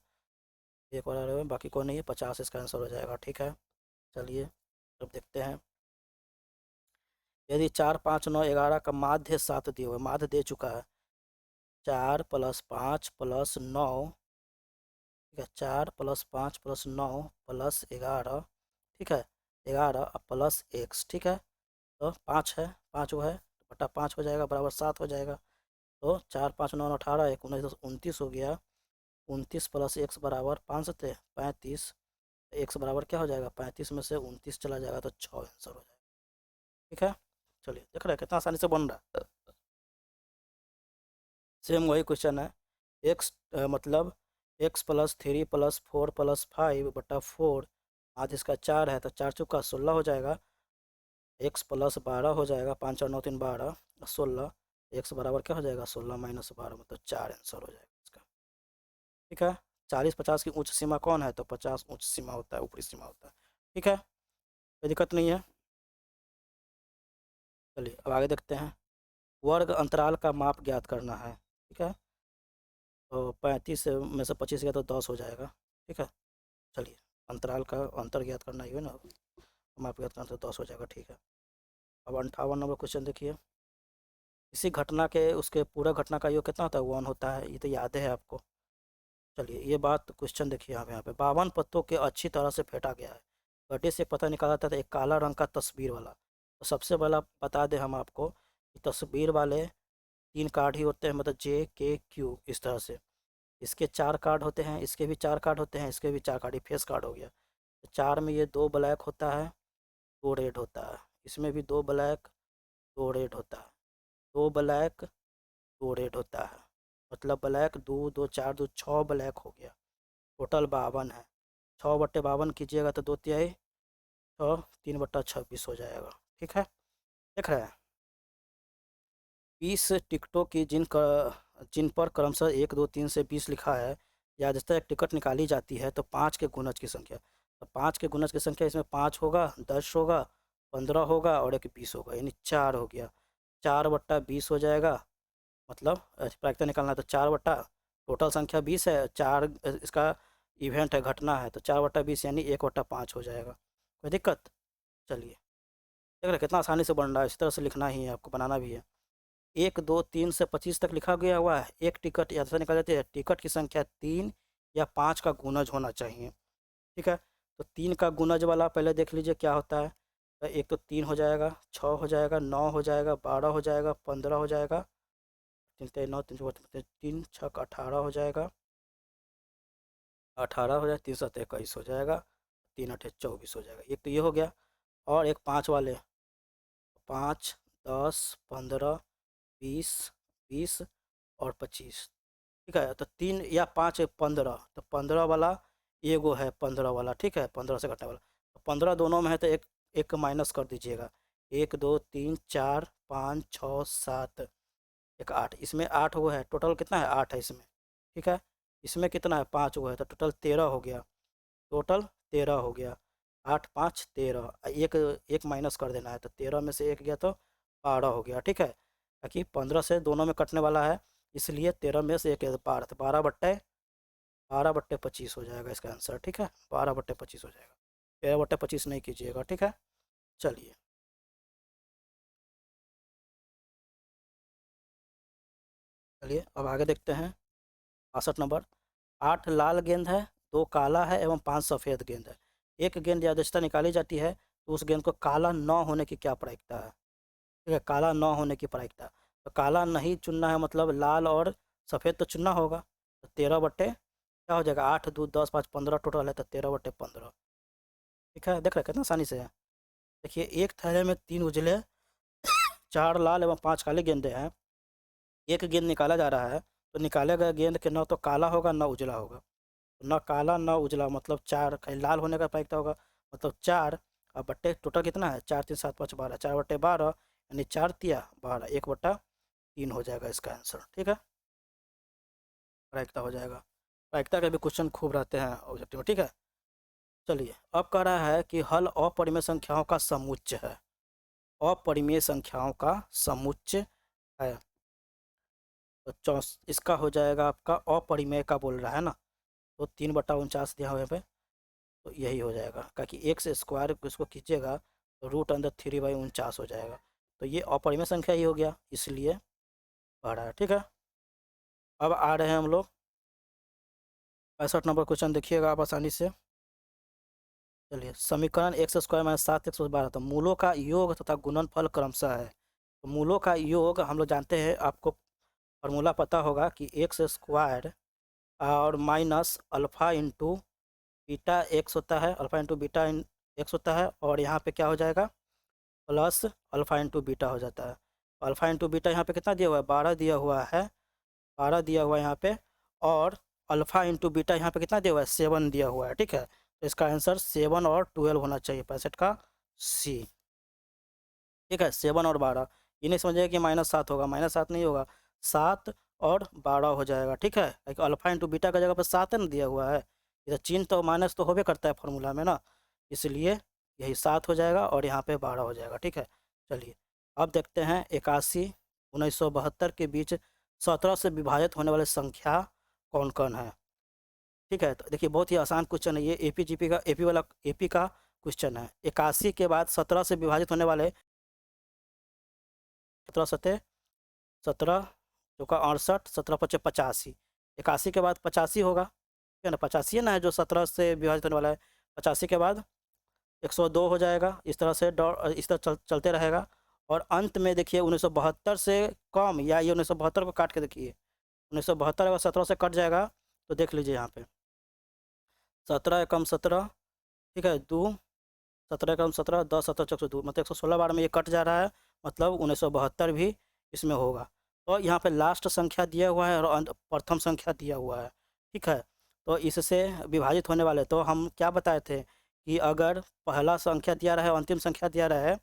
1 बार आया हुआ है, बाकी कोई नहीं है, 50 इसका आंसर हो जाएगा, ठीक है। चलिए अब देखते हैं, यदि 4 5 9 11 का माध्य 7 दिया हुआ है, माध्य दे चुका है, 4 प्लस 5 प्लस 9, ठीक है, 4 प्लस 5 प्लस 9 प्लस 11, ठीक है, 11 प्लस एक्स, ठीक है, तो 5 है, 5 वो है, तो बटा 5 हो जाएगा, बराबर 7 हो जाएगा, तो 4 5 9 18 1 19 29 हो गया, 29 प्लस एक्स बराबर 5 थे 35, एक्स बराबर क्या हो जाएगा, 35 में से 29 चला जाएगा, तो 6 आंसर हो जाएगा, ठीक है। चलिए देख रहे हैं कितना आसानी से बन रहा है, सेम वही क्वेश्चन है। एक्स मतलब एक्स प्लस 3 प्लस 4 प्लस 5 बटा 4, आज इसका 4 है, तो 4 चुका 16 हो जाएगा, एक्स प्लस 12 हो जाएगा, 5 और 9 3 12 16, एक्स बराबर क्या हो जाएगा, 16 माइनस 12, मतलब 4 आंसर हो जाएगा इसका, ठीक है। 40 50 की उच्च सीमा कौन है, तो 50 उच्च सीमा होता है, ऊपरी सीमा होता है, ठीक है, कोई दिक्कत नहीं है। चलिए अब आगे देखते हैं, वर्ग अंतराल का माप ज्ञात करना है, ठीक है, तो 35 में से 25 गया तो 10 हो जाएगा, ठीक है। चलिए अंतराल का अंतर ज्ञात करना ही है ना, माप ज्ञात करना तो 10 हो जाएगा, ठीक है। अब 58 नंबर क्वेश्चन देखिए, इसी घटना के उसके पूरा घटना का योग कितना होता है, 1 होता है, ये तो याद है आपको। चलिए ये बात क्वेश्चन देखिए, यहाँ पे 52 पत्तों के अच्छी तरह से फेंटा गया है, गड्ढे से एक पत्ता निकाला था, तो एक काला रंग का तस्वीर वाला, तो सबसे पहला बता दें हम आपको कि तस्वीर वाले 3 कार्ड ही होते हैं, मतलब जे के क्यू इस तरह से, इसके 4 कार्ड होते हैं, इसके भी 4 कार्ड होते हैं, इसके भी 4 कार्ड, ये फेस कार्ड हो गया, तो 4 में ये 2 ब्लैक होता है 2 रेड होता है, इसमें भी 2 ब्लैक 2 रेड होता है, 2 ब्लैक 2 रेड होता है, मतलब ब्लैक 2 2 4 2 6 ब्लैक हो गया, टोटल 52 है, 6/52 कीजिएगा तो 2 तिहाई 6, 3/26 हो जाएगा, ठीक है। देख रहे हैं, 20 टिकटों की जिन पर क्रमशः 1 2 3 से 20 लिखा है, या जिस तरह एक टिकट निकाली जाती है, तो 5 के गुणज की संख्या, तो 5 के गुणज की संख्या इसमें 5 होगा 10 होगा 15 होगा और एक 20 होगा, यानी 4 हो गया, 4/20 हो जाएगा, मतलब प्रायिकता निकालना है, तो 4 टोटल संख्या 20 है, 4 इसका इवेंट है, घटना है, तो 4/20 यानी 1/5 हो जाएगा, कोई दिक्कत। चलिए देख रहे कितना आसानी से बन रहा है, इस तरह से लिखना ही है आपको, बनाना भी है। 1 2 3 से 25 तक लिखा गया हुआ है, एक टिकट ऐसा निकल जाती है, टिकट की संख्या 3 या 5 का गुणज होना चाहिए, ठीक है। तो 3 का गुणज वाला पहले देख लीजिए क्या होता है, तो एक तो 3 हो जाएगा, 6 हो जाएगा, 9 हो जाएगा, 12 हो जाएगा, 15 हो जाएगा, 3 3 9 3 3 6 18 हो जाएगा, 18 हो जाएगा, 3 7 21 हो जाएगा, 3 8 24 हो जाएगा, एक तो ये हो गया। और एक 5 वाले, 5 10 15 20 20 और 25, ठीक है। तो 3 या 5 है 15, तो 15 वाला ये वो है 15 वाला, ठीक है, 15 से घटने वाला। तो 15 दोनों में है तो एक एक माइनस कर दीजिएगा। 1 2 3 4 5 6 7, एक 8, इसमें 8 वो है, टोटल कितना है 8 है इसमें, ठीक है। इसमें कितना है 5 वो है, तो टोटल 13 हो गया, टोटल 13 हो गया। 8 5 13, एक एक माइनस कर देना है, तो 13 में से एक गया तो 12 हो गया, ठीक है। ताकि 15 से दोनों में कटने वाला है, इसलिए 13 में से एक 12, तो 12/25 हो जाएगा इसका आंसर, ठीक है। 12/25 हो जाएगा, 13/25 नहीं कीजिएगा, ठीक है। चलिए चलिए अब आगे देखते हैं। 62 नंबर। 8 लाल गेंद है, 2 काला है एवं 5 सफ़ेद गेंद है। एक गेंद यादृच्छिकता निकाली जाती है, तो उस गेंद को काला न होने की क्या प्रायिकता है? ठीक है, काला न होने की प्रायिकता। तो काला नहीं चुनना है, मतलब लाल और सफ़ेद तो चुनना होगा। तो 13 बट्टे क्या हो जाएगा, 8 2 10 5 15 टोटल है, तो 13/15, ठीक है। देख रहे हैं कितना आसानी से है। देखिए एक थैले में 3 उजले 4 लाल एवं 5 काले गेंदे हैं। एक गेंद निकाला जा रहा है, तो निकाले गए गेंद के न तो काला होगा न उजला होगा। न काला न उजला मतलब 4, कहीं लाल होने का प्रायिकता होगा, मतलब 4। अब बट्टे टोटल कितना है, 4 3 7 5 12, 4/12 यानी 4 तिया 12, 1/3 हो जाएगा इसका आंसर, ठीक है। प्रायिकता हो जाएगा। प्रायिकता के भी क्वेश्चन खूब रहते हैं ऑब्जेक्टिव में, ठीक है। चलिए अब कह रहा है कि हल अपरिमेय संख्याओं का समुच्चय है। अपरिमेय संख्याओं का समुच्चय है, तो इसका हो जाएगा आपका अपरिमेय का बोल रहा है ना, तो 3/49 दिया हुआ है पे, तो यही हो जाएगा। क्योंकि एक से स्क्वायर इसको खींचेगा तो √3/49 हो जाएगा। तो ये अपरिमेय संख्या ही हो गया, इसलिए बढ़ रहा है, ठीक है। अब आ रहे हैं हम लोग 65 नंबर क्वेश्चन, देखिएगा आप आसानी से। चलिए समीकरण x² - 7x/12, तो मूलों का योग तथा गुणनफल क्रमशः है। तो मूलों का योग हम लोग जानते हैं, आपको फॉर्मूला पता होगा कि x² और minus alpha into beta x होता है, अल्फ़ा इंटू बीटा एक्स होता है, और यहाँ पे क्या हो जाएगा प्लस अल्फ़ा इंटू बीटा हो जाता है। अल्फ़ा इंटू बीटा यहाँ पे कितना दिया हुआ है, 12 दिया हुआ है, 12 दिया हुआ है यहाँ पे, और अल्फ़ा इंटू बीटा यहाँ पे कितना दिया हुआ है, 7 दिया हुआ है, ठीक है। तो इसका आंसर 7 और 12 होना चाहिए, 65 का सी, ठीक है। 7 और 12, ये नहीं समझिएगा कि -7 होगा, -7 नहीं होगा, 7 और 12 हो जाएगा, ठीक है। अल्फ़ा इंटू बीटा का जगह पर 7 है ना दिया हुआ है, इधर चिन्ह तो माइनस तो होबे करता है फॉर्मूला में ना, इसलिए यही 7 हो जाएगा और यहाँ पे 12 हो जाएगा, ठीक है। चलिए अब देखते हैं 81 1972 के बीच 17 से विभाजित होने वाली संख्या कौन कौन है, ठीक है। तो देखिए बहुत ही आसान क्वेश्चन है ये, एपी का एपी वाला एपी का क्वेश्चन है। 81 के बाद 17 से विभाजित होने वाले 17 सतह 17 चौका 68, 17 × 5 = 85, 81 के बाद 85 होगा, ठीक है ना, 85 है ना, जो 17 से विभाजित होने वाला है। 85 के बाद 102 हो जाएगा, इस तरह से इस तरह चलते रहेगा। और अंत में देखिए 1972 से कम, या ये 1972 को काट के देखिए, 1972 अगर 17 से कट जाएगा तो देख लीजिए यहाँ पे 17 एकम 17, ठीक है, 2 17 एकम 17 10 17 चौक 2, मतलब 116 बार में ये कट जा रहा है, मतलब 1972 भी इसमें होगा। तो यहाँ पे लास्ट संख्या दिया हुआ है और प्रथम संख्या दिया हुआ है, ठीक है। तो इससे विभाजित होने वाले, तो हम क्या बताए थे कि अगर पहला संख्या दिया रहा है अंतिम संख्या दिया रहा है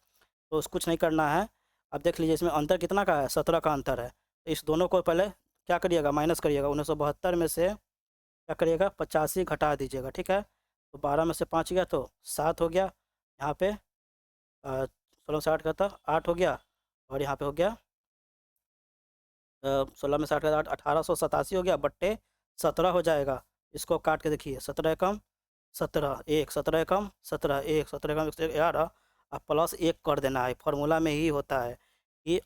तो उसको कुछ नहीं करना है। अब देख लीजिए इसमें अंतर कितना का है, 17 का अंतर है, तो इस दोनों को पहले क्या करिएगा, माइनस करिएगा। 1972 में से क्या करिएगा, 85 घटा दीजिएगा, ठीक है। तो 12 में से 5 गया तो 7 हो गया, यहाँ पे 16 में से 8 का था 8 हो गया, और यहाँ पे हो गया 16 में से 8 का 8, 1887 हो गया, बट्टे 17 हो जाएगा। इसको काट के देखिए, 17 एकम 17 1, 17 एकम 17 1, 17 एकम 11, अब प्लस 1 कर देना है। फॉर्मूला में ही होता है कि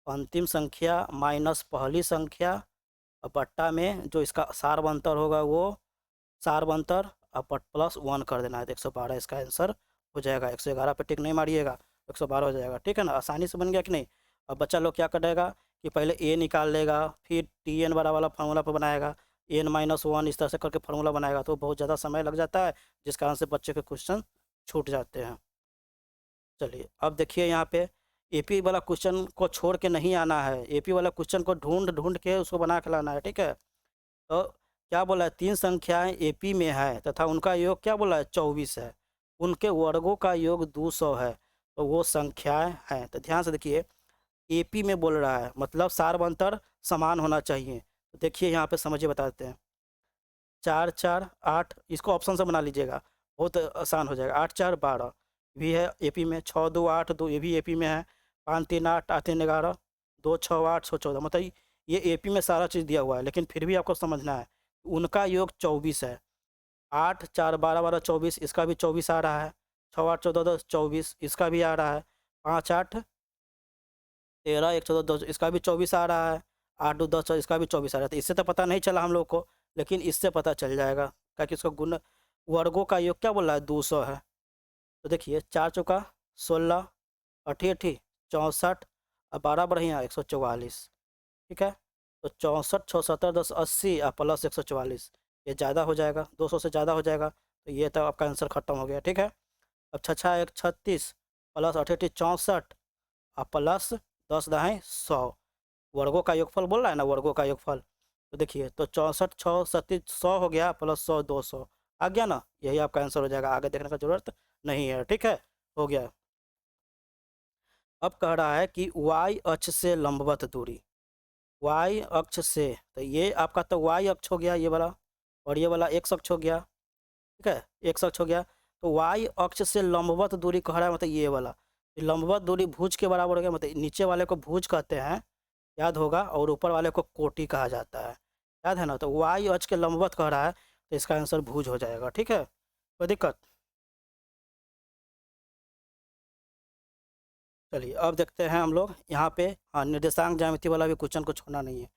अंतिम संख्या माइनस पहली संख्या, और बट्टा में जो इसका सार्वंतर होगा वो सार्वंतर, अब प्लस 1 कर देना है, तो 112 इसका आंसर हो जाएगा। 111 पे टिक नहीं मारिएगा, 112 हो जाएगा, ठीक है ना। आसानी से बन गया कि नहीं। अब बच्चा लोग क्या करेगा कि पहले ए निकाल लेगा, फिर टी एन बड़ा वाला फार्मूला पर बनाएगा, n-1 इस तरह से करके फार्मूला बनाएगा, तो बहुत ज़्यादा समय लग जाता है, जिस कारण से बच्चे के क्वेश्चन छूट जाते हैं। चलिए अब देखिए यहाँ पे एपी वाला क्वेश्चन को छोड़ के नहीं आना है, एपी वाला क्वेश्चन को ढूंढ ढूंढ के उसको बना के लाना है, ठीक है। तो क्या बोला है, 3 संख्याएं एपी में है तथा उनका योग क्या बोला है 24 है, उनके वर्गों का योग 200 है, तो वो संख्याएं हैं। तो ध्यान से देखिए, एपी में बोल रहा है मतलब सार्वंतर समान होना चाहिए। तो देखिए यहाँ पे समझिए, बताते हैं। 4 4 8, इसको ऑप्शन से बना लीजिएगा, बहुत आसान हो जाएगा। 8 4 12 भी है एपी में, 6 2 8 2 ये भी एपी में है, 5 3 8 8 3 11 2 6 8 6 14, मतलब ये एपी में सारा चीज़ दिया हुआ है, लेकिन फिर भी आपको समझना है उनका योग 24 है। 8 4 12 12 24, इसका भी 24 आ रहा है। 6 8 14 10 24, इसका भी आ रहा है। 5 8 13 1 14 2, इसका भी 24 आ रहा है। 8 2 10 इसका भी 24 आ रहा है। तो इससे तो पता नहीं चला हम लोग को, लेकिन इससे पता चल जाएगा, ताकि इसका गुण वर्गों का योग क्या बोल रहा है 200 है। तो देखिए 4 चौका 16, अठी अठी 64, और 12 बढ़िया 144, ठीक है। तो 64 6 70 10 80 और प्लस 144, ये ज़्यादा हो जाएगा, 200 से ज़्यादा हो जाएगा, तो ये तो आपका आंसर खत्म हो गया, ठीक है। अब 6 6 1 36 प्लस 88 64 और प्लस 10 दहाई 100, वर्गों का योगफल बोल रहा है ना, वर्गों का योगफल। तो देखिए, तो 64 6 37 100 हो गया, प्लस 100 200 आ गया ना, यही आपका आंसर हो जाएगा, आगे देखने का जरूरत नहीं है, ठीक है, हो गया। अब कह रहा है कि वाई अक्ष से लंबवत दूरी, वाई अक्ष से, तो ये आपका तो वाई अक्ष हो गया ये वाला, और ये वाला एक्स अक्ष हो गया, ठीक है, एक्स अक्ष हो गया। तो वाई अक्ष से लंबवत दूरी कह रहा है, मतलब ये वाला, ये लंबवत दूरी भुज के बराबर हो गया, मतलब नीचे वाले को भुज कहते हैं, याद होगा, और ऊपर वाले को कोटि कहा जाता है, याद है ना। तो वाई अक्ष के लंबवत कह रहा है, तो इसका आंसर भुज हो जाएगा, ठीक है, कोई दिक्कत। चलिए अब देखते हैं हम लोग यहाँ पे, हाँ, निर्देशांक ज्यामिति वाला भी क्वेश्चन को छोड़ना नहीं है।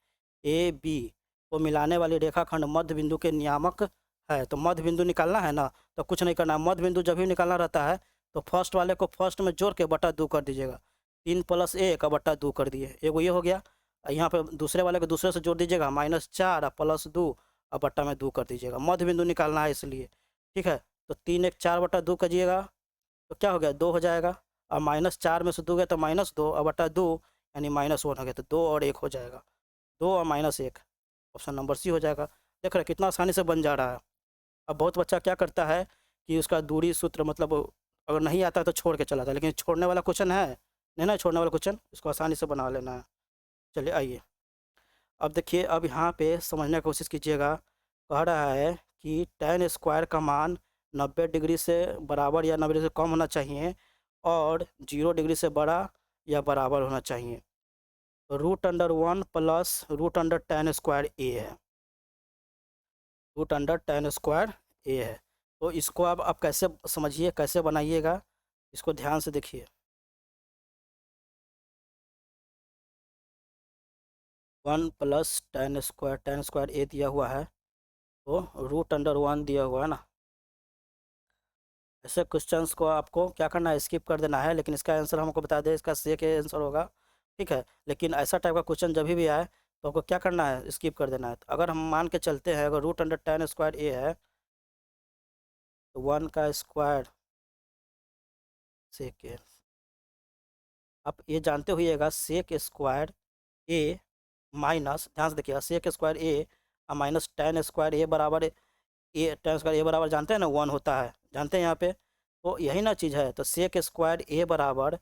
ए बी को मिलाने वाली रेखाखंड मध्य बिंदु के नियामक है, तो मध्य बिंदु निकालना है ना, तो कुछ नहीं करना, मध्य बिंदु जब भी निकालना रहता है तो फर्स्ट वाले को फर्स्ट में जोड़ के बटा 2 कर दीजिएगा। 3 + 1 और बटा 2 कर दिए, एगो ये हो गया। और यहाँ पे दूसरे वाले को दूसरे से जोड़ दीजिएगा, -4 और +2 और बट्टा में 2 कर दीजिएगा, मध्य बिंदु निकालना है इसलिए, ठीक है। तो 3 1 4 बटा 2 करिएगा, तो क्या हो गया 2 हो जाएगा, और -4 में से 2 गया तो -2 और बटा 2 यानी -1 हो गया, तो 2 और 1 हो जाएगा, 2 और -1, ऑप्शन नंबर सी हो जाएगा। देख रहे कितना आसानी से बन जा रहा है। अब बहुत बच्चा क्या करता है कि उसका दूरी सूत्र मतलब अगर नहीं आता तो छोड़ के चला जाता है, लेकिन छोड़ने वाला क्वेश्चन है नहीं ना, छोड़ने वाला क्वेश्चन इसको आसानी से बना लेना है। चलिए आइए, अब देखिए, अब यहाँ पे समझने की कोशिश कीजिएगा। कह रहा है कि tan स्क्वायर का मान 90 डिग्री से बराबर या 90 डिग्री से कम होना चाहिए, और 0 डिग्री से बड़ा या बराबर होना चाहिए। √1 प्लस √tan² है, √tan² है। तो इसको आप कैसे समझिए, कैसे बनाइएगा, इसको ध्यान से देखिए। 1 प्लस tan² दिया हुआ है, तो √1 दिया हुआ है ना। ऐसे क्वेश्चंस को आपको क्या करना है, स्किप कर देना है, लेकिन इसका आंसर हमको बता दें, इसका सी के आंसर होगा, ठीक है। लेकिन ऐसा टाइप का क्वेश्चन जब भी आए तो आपको क्या करना है, स्किप कर देना है। तो अगर हम मान के चलते हैं, अगर √tan² है, तो 1 का स्क्वायर सेक ए, आप ये जानते होइएगा सेक स्क्वायर ए माइनस, ध्यान से देखिएगा, सेक स्क्वायर ए और माइनस tan² बराबर tan² बराबर जानते हैं ना 1 होता है, जानते हैं यहाँ पे, तो यही ना चीज़ है। तो सेक स्क्वायर ए बराबर,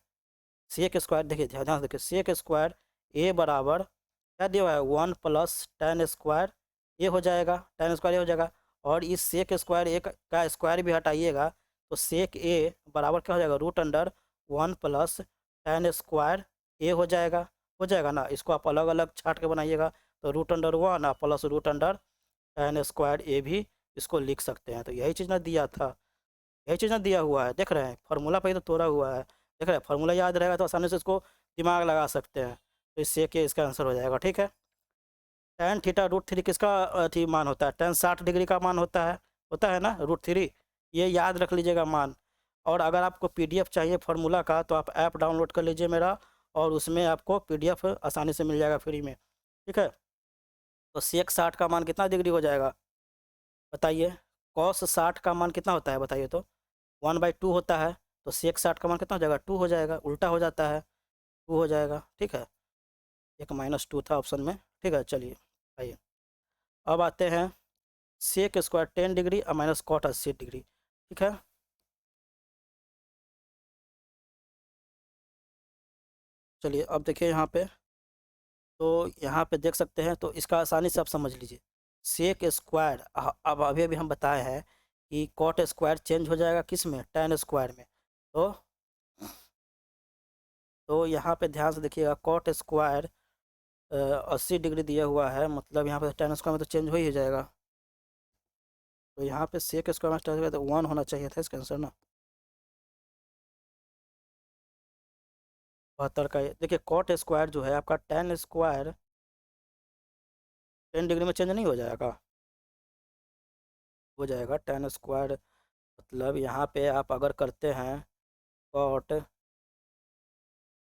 सेक स्क्वायर देखिए ध्यान से देखिए, सेक स्क्वायर ए बराबर क्या दिया हुआ है 1 प्लस tan² हो जाएगा, tan² हो जाएगा, और इस सेक स्क्वायर ए का स्क्वायर भी हटाइएगा, तो सेक ए बराबर क्या हो जाएगा √1 प्लस tan² हो जाएगा ना। इसको आप अलग अलग छाट के बनाइएगा, तो √1 और प्लस √tan² भी इसको लिख सकते हैं। तो यही चीज़ ना दिया था, यही चीज़ ना दिया हुआ है, देख रहे हैं फार्मूला पे ही तो तोड़ा हुआ है, देख रहे हैं फार्मूला याद रहेगा तो आसानी से इसको दिमाग लगा सकते हैं। तो इससे के इसका आंसर हो जाएगा, ठीक है। tan थीटा √3 किसका अथी मान होता है, tan 60 डिग्री का मान होता है ना √3, ये याद रख लीजिएगा मान। और अगर आपको PDF चाहिए फार्मूला का, तो आप ऐप डाउनलोड कर लीजिए मेरा, और उसमें आपको PDF आसानी से मिल जाएगा फ्री में, ठीक है। तो सेक 60 का मान कितना डिग्री हो जाएगा बताइए, कॉस 60 का मान कितना होता है बताइए, तो 1/2 होता है, तो सेक 60 का मान कितना हो जाएगा 2 हो जाएगा, उल्टा हो जाता है। टू हो जाएगा, ठीक है। एक -2 था ऑप्शन में, ठीक है। चलिए आइए, अब आते हैं सेक स्क्वायर 10 डिग्री और माइनस कॉट 80 डिग्री, ठीक है। चलिए अब देखिए यहाँ पे, तो यहाँ पे देख सकते हैं, तो इसका आसानी से आप समझ लीजिए। सेक स्क्वायर, अब अभी अभी हम बताए हैं कि कॉट स्क्वायर चेंज हो जाएगा किस में, tan स्क्वायर में। तो यहाँ पे ध्यान से देखिएगा, कॉट स्क्वायर 80 डिग्री दिया हुआ है, मतलब यहाँ पे tan स्क्वायर में तो चेंज हो ही जाएगा। तो यहाँ पे सेक स्क्वायर में तो 1 होना चाहिए था इसका आंसर ना। 72 का देखिए, कॉट स्क्वायर जो है आपका, tan स्क्वायर 10 डिग्री में चेंज नहीं हो जाएगा, हो जाएगा। tan स्क्वायर मतलब यहाँ पे आप अगर करते हैं cot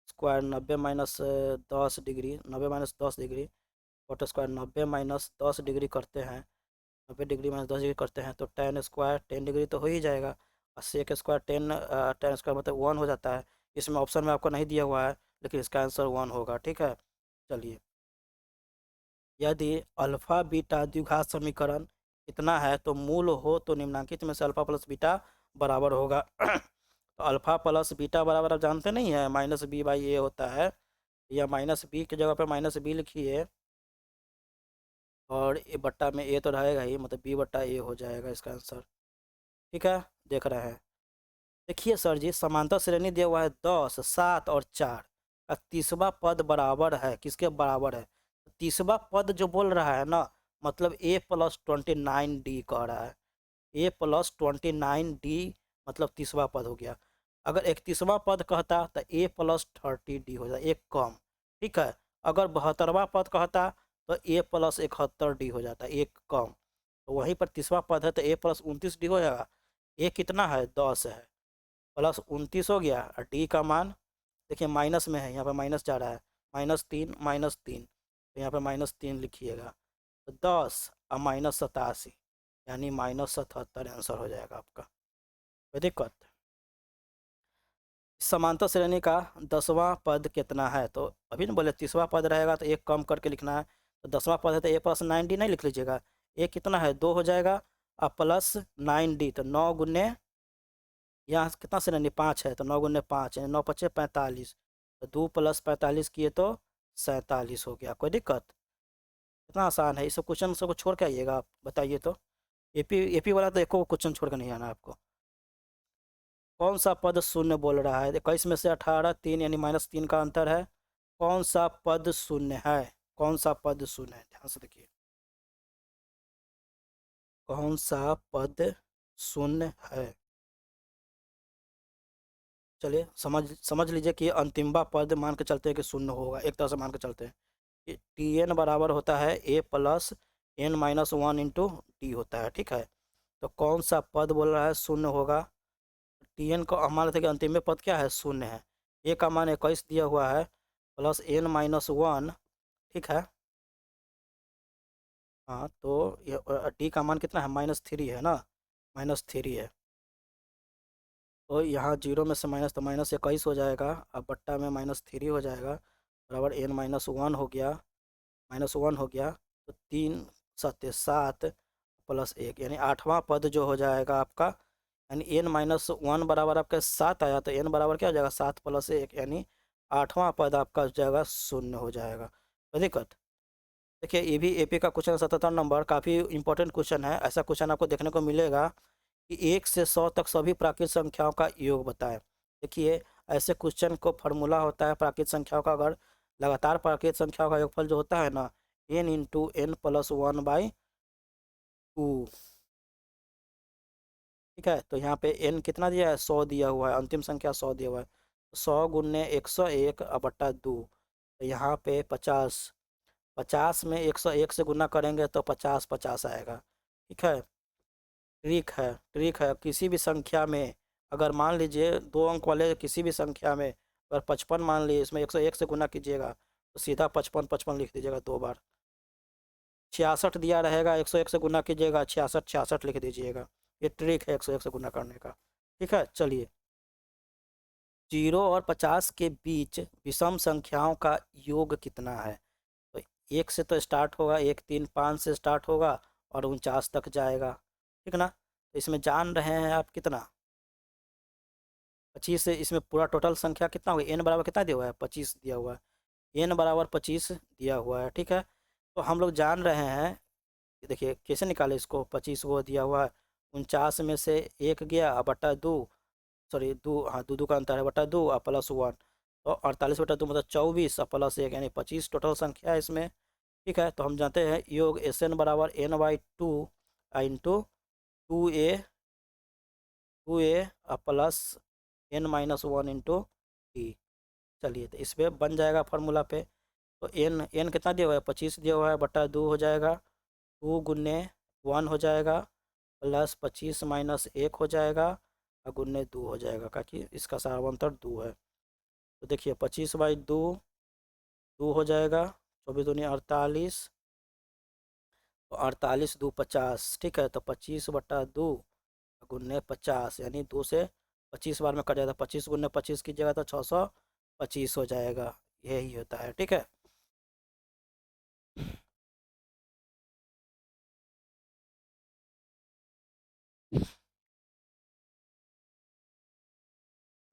square 90 - 10 degree, 90 - 10 degree, cot square 90 - 10 degree करते हैं, 90 डिग्री -10 डिग्री करते हैं, तो tan स्क्वायर 10 डिग्री तो हो ही जाएगा। और सेक स्क्वायर tan स्क्वायर मतलब 1 हो जाता है। इसमें ऑप्शन में आपको नहीं दिया हुआ है, लेकिन इसका आंसर 1 होगा, ठीक है। चलिए, यदि अल्फा बीटा द्विघात समीकरण कितना है, तो मूल हो तो निम्नांकित में से अल्फा प्लस बीटा बराबर होगा। तो अल्फा प्लस बीटा बराबर आप जानते नहीं है, -b/a होता है, या -b की जगह पे -b लिखिए, और ए बट्टा में ए तो रहेगा ही, मतलब b/a हो जाएगा इसका आंसर, ठीक है। देख रहे हैं, देखिए सर जी, समांतर श्रेणी दिया हुआ है 10, 7 और 4 का तीसरा पद बराबर है, किसके बराबर है? तीसरा पद जो बोल रहा है ना, मतलब a + 29d कह रहा है, a + 29d मतलब तीसरा पद हो गया। अगर 31वां पद कहता तो a + 30d हो जाए, एक कम, ठीक है। अगर 72वां पद कहता तो a + 71d हो जाता, एक कम। तो वहीं पर तीसरा पद है तो a + 29d हो जाएगा। a कितना है, 10 है, +29 हो गया, और डी का मान देखिए माइनस में है, यहाँ पे माइनस जा रहा है, -3 -3, तो यहाँ पे -3 लिखिएगा। तो 10 और -87 यानी -77 आंसर हो जाएगा आपका। कोई दिक्कत? समांतर श्रेणी का 10वां पद कितना है, तो अभी ना बोले तीसरा पद रहेगा तो एक कम करके लिखना है। तो 10वां पद है तो a + 9d नहीं लिख लीजिएगा, ए कितना है, 2 हो जाएगा, और +9d तो 9 × यहाँ कितना श्रेणी, 5 है, तो 9 × 5 यानी 9×5 = 45, तो 2 + 45 किए तो 47 हो गया। कोई दिक्कत? इतना आसान है, इस सब क्वेश्चन सबको छोड़ के आइएगा आप, बताइए तो। एपी वाला तो एको क्वेश्चन छोड़ के नहीं आना आपको। कौन सा पद शून्य बोल रहा है, 21 में से 18, 3 यानी -3 का अंतर है। कौन सा पद शून्य है, कौन सा पद शून्य है, ध्यान से देखिए, कौन सा पद शून्य है। चलिए समझ समझ लीजिए कि अंतिमवा पद मान के चलते हैं कि शून्य होगा, एक तरह से मान के चलते हैं। Tn बराबर होता है a + n - 1 × d होता है, ठीक है। तो कौन सा पद बोल रहा है शून्य होगा? Tn को हमारे थे कि अंतिम में पद क्या है, शून्य है। a का मान 21 दिया हुआ है, +n - 1, ठीक है। हाँ, तो ये d का मान कितना है, -3 है ना, -3 है। तो यहाँ जीरो में से माइनस, तो -21 हो जाएगा, अब बट्टा में -3 हो जाएगा, बराबर n - 1 हो गया, -1 हो गया, तो 3 × 7 + 1 यानी 8वां पद जो हो जाएगा आपका, यानी n - 1 बराबर आपका 7 आया, तो n बराबर क्या हो जाएगा, 7 + 1 यानी 8वां पद आपका हो जाएगा, शून्य हो जाएगा। कोई दिक्कत? देखिए ये भी एपी का क्वेश्चन 77 नंबर, काफ़ी इंपॉर्टेंट क्वेश्चन है। ऐसा क्वेश्चन आपको देखने को मिलेगा कि 1 से 100 तक सभी प्राकृत संख्याओं का योग बताएं। देखिए ऐसे क्वेश्चन को फार्मूला होता है प्राकृत संख्याओं का, अगर लगातार प्राकृत संख्याओं का योगफल जो होता है ना, n × n + 1/2, ठीक है। तो यहाँ पे n कितना दिया है, 100 दिया हुआ है, अंतिम संख्या 100 दिया हुआ है, 100 × 101/2, तो यहाँ पे 50, 50 में 101 से गुना करेंगे तो 50 50 आएगा, ठीक है। ट्रिक है, किसी भी संख्या में अगर मान लीजिए 2 अंक वाले किसी भी संख्या में अगर 55 मान लीजिए, इसमें 101 से गुना कीजिएगा तो सीधा 55 55 लिख दीजिएगा 2 बार। 66 दिया रहेगा, 101 से गुना कीजिएगा, 66 66 लिख दीजिएगा। ये ट्रिक है 101 से गुना करने का, ठीक है। चलिए 0 और 50 के बीच विषम संख्याओं का योग कितना है? तो 1 से तो स्टार्ट होगा, 1 3 5 से स्टार्ट होगा और 49 तक जाएगा, ठीक ना? तो इसमें जान रहे हैं आप कितना? 25 से इसमें पूरा टोटल संख्या कितना होगा? एन बराबर कितना दिया हुआ है? 25 दिया हुआ है। एन बराबर 25 दिया हुआ है, ठीक है। तो हम लोग जान रहे हैं, देखिए कैसे निकाले इसको। 25 वो दिया हुआ है, 49 में से एक गया और बटा दो, सॉरी दो, हाँ दो दो का अंतर है, बटा दो और प्लस वन, तो 48 बटा दो मतलब 24 और प्लस एक यानी 25 टोटल संख्या है इसमें, ठीक है। तो हम जानते हैं योग एस एन बराबर N by two into two A plus N minus one into T. चलिए तो इस पर बन जाएगा फार्मूला पे। तो एन एन कितना दिया हुआ है? 25 दिया हुआ है, बटा दो हो जाएगा, टू गुन्ने वन हो जाएगा, प्लस 25 माइनस एक हो जाएगा और गुन्ने दो हो जाएगा, क्योंकि इसका सार्वंतर दो है। तो देखिए 25 बाई दो, दो हो जाएगा, 24 दूनी 48, तो 48 दो 50, ठीक है। तो 25 बटा दो गुन्ने 50 यानी दो से 25 बार में कट जाता है, 25 गुन्ने 25 की जगह तो 625 हो जाएगा, यही होता है, ठीक है।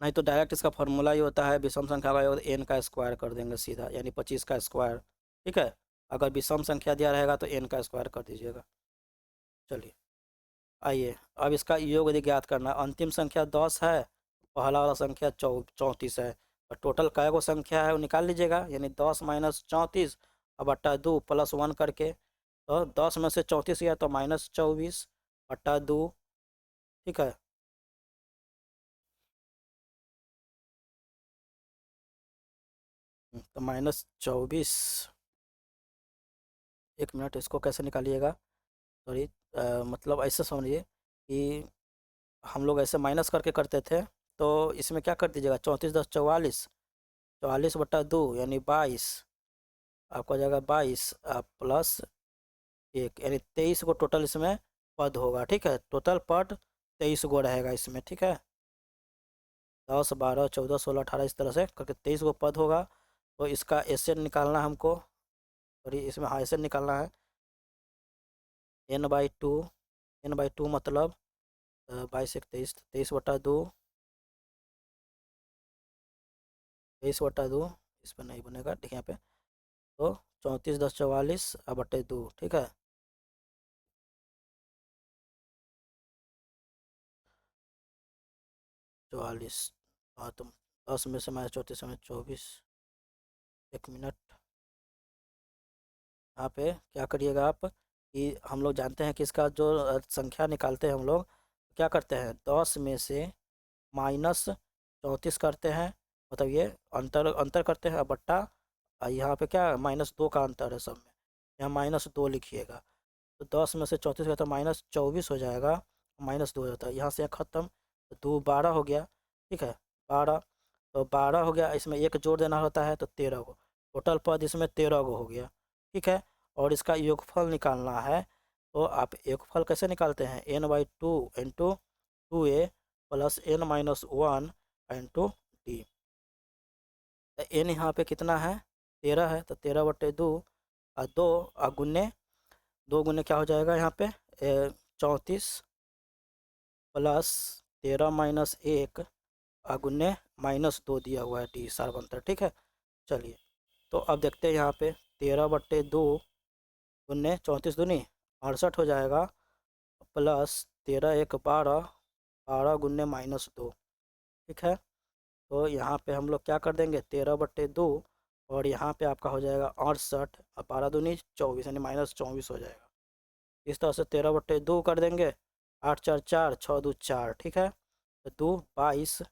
नहीं तो डायरेक्ट इसका फॉर्मूला ही होता है विषम संख्या का योग एन का स्क्वायर कर देंगे सीधा, यानी 25 का स्क्वायर, ठीक है। अगर विषम संख्या दिया रहेगा तो एन का स्क्वायर कर दीजिएगा। चलिए आइए अब इसका योग यदि ज्ञात करना, अंतिम संख्या 10 है, पहला वाला संख्या 34 है, और टोटल कै गो संख्या है वो निकाल लीजिएगा, यानी 10 माइनस 34 और बट्टा दो प्लस वन करके, तो 10 में से 34 गया तो माइनस 24 बट्टा दो, ठीक है। तो -24, एक मिनट, इसको कैसे निकालिएगा? सॉरी, मतलब ऐसे समझिए कि हम लोग ऐसे माइनस करके करते थे, तो इसमें क्या कर दीजिएगा, 34 10 44, 44 बटा दो यानी 22, आपका हो जाएगा 22 प्लस एक यानी 23 को टोटल इसमें पद होगा, ठीक है। टोटल पद 23 गो रहेगा इसमें, ठीक है। 10 12 14 16 18 इस तरह से करके 23 गो पद होगा। तो इसका एसएन निकालना हमको, सॉरी इसमें हाँ एसएन निकालना है। n/2, n/2 मतलब 22 एक 23, 23 बटा दो, 23 बटा दो, इस पर नहीं बनेगा, देखिए यहाँ पे, तो 34 10 44 और बटे दो, ठीक है। 44, हाँ तो 10 में से -34 में 24, एक मिनट। यहाँ पे क्या करिएगा आप कि हम लोग जानते हैं कि इसका जो संख्या निकालते हैं हम लोग, क्या करते हैं 10 में से -34 करते हैं, मतलब ये अंतर अंतर करते हैं, बट्टा यहाँ पे क्या -2 का अंतर है सब में, यहाँ -2 लिखिएगा। तो 10 में से 34 का तो -24 हो जाएगा, -2 हो जाता है, यहाँ से ख़त्म, तो 2 12 हो गया, ठीक है। 12, तो 12 हो गया, इसमें एक जोड़ देना होता है तो 13 गो, टोटल पद इसमें 13 गो हो गया, ठीक है। और इसका योगफल निकालना है, तो आप योगफल कैसे निकालते हैं, n/2 into 2a plus n-1 into D. N यहाँ पे कितना है, 13 है, तो 13 बटे दो और दो और गुन्ने, दो गुने क्या हो जाएगा यहाँ पे 34 प्लस 13 माइनस एक अगुन्ने -2 दिया हुआ है डी सार्वंतर, ठीक है। चलिए तो अब देखते हैं यहाँ पे 13 बट्टे दो गुन्ने 34 दूनी 68 हो जाएगा, प्लस 13 एक 12, 12 गुन्ने -2, ठीक है। तो यहाँ पे हम लोग क्या कर देंगे 13 बट्टे दो, और यहाँ पे आपका हो जाएगा 68 और 12 दूनी 24 यानी -24 हो जाएगा। इस तरह से 13 बट्टे दो कर देंगे, 8 4 4 6 2 4, ठीक है। तो 2 22,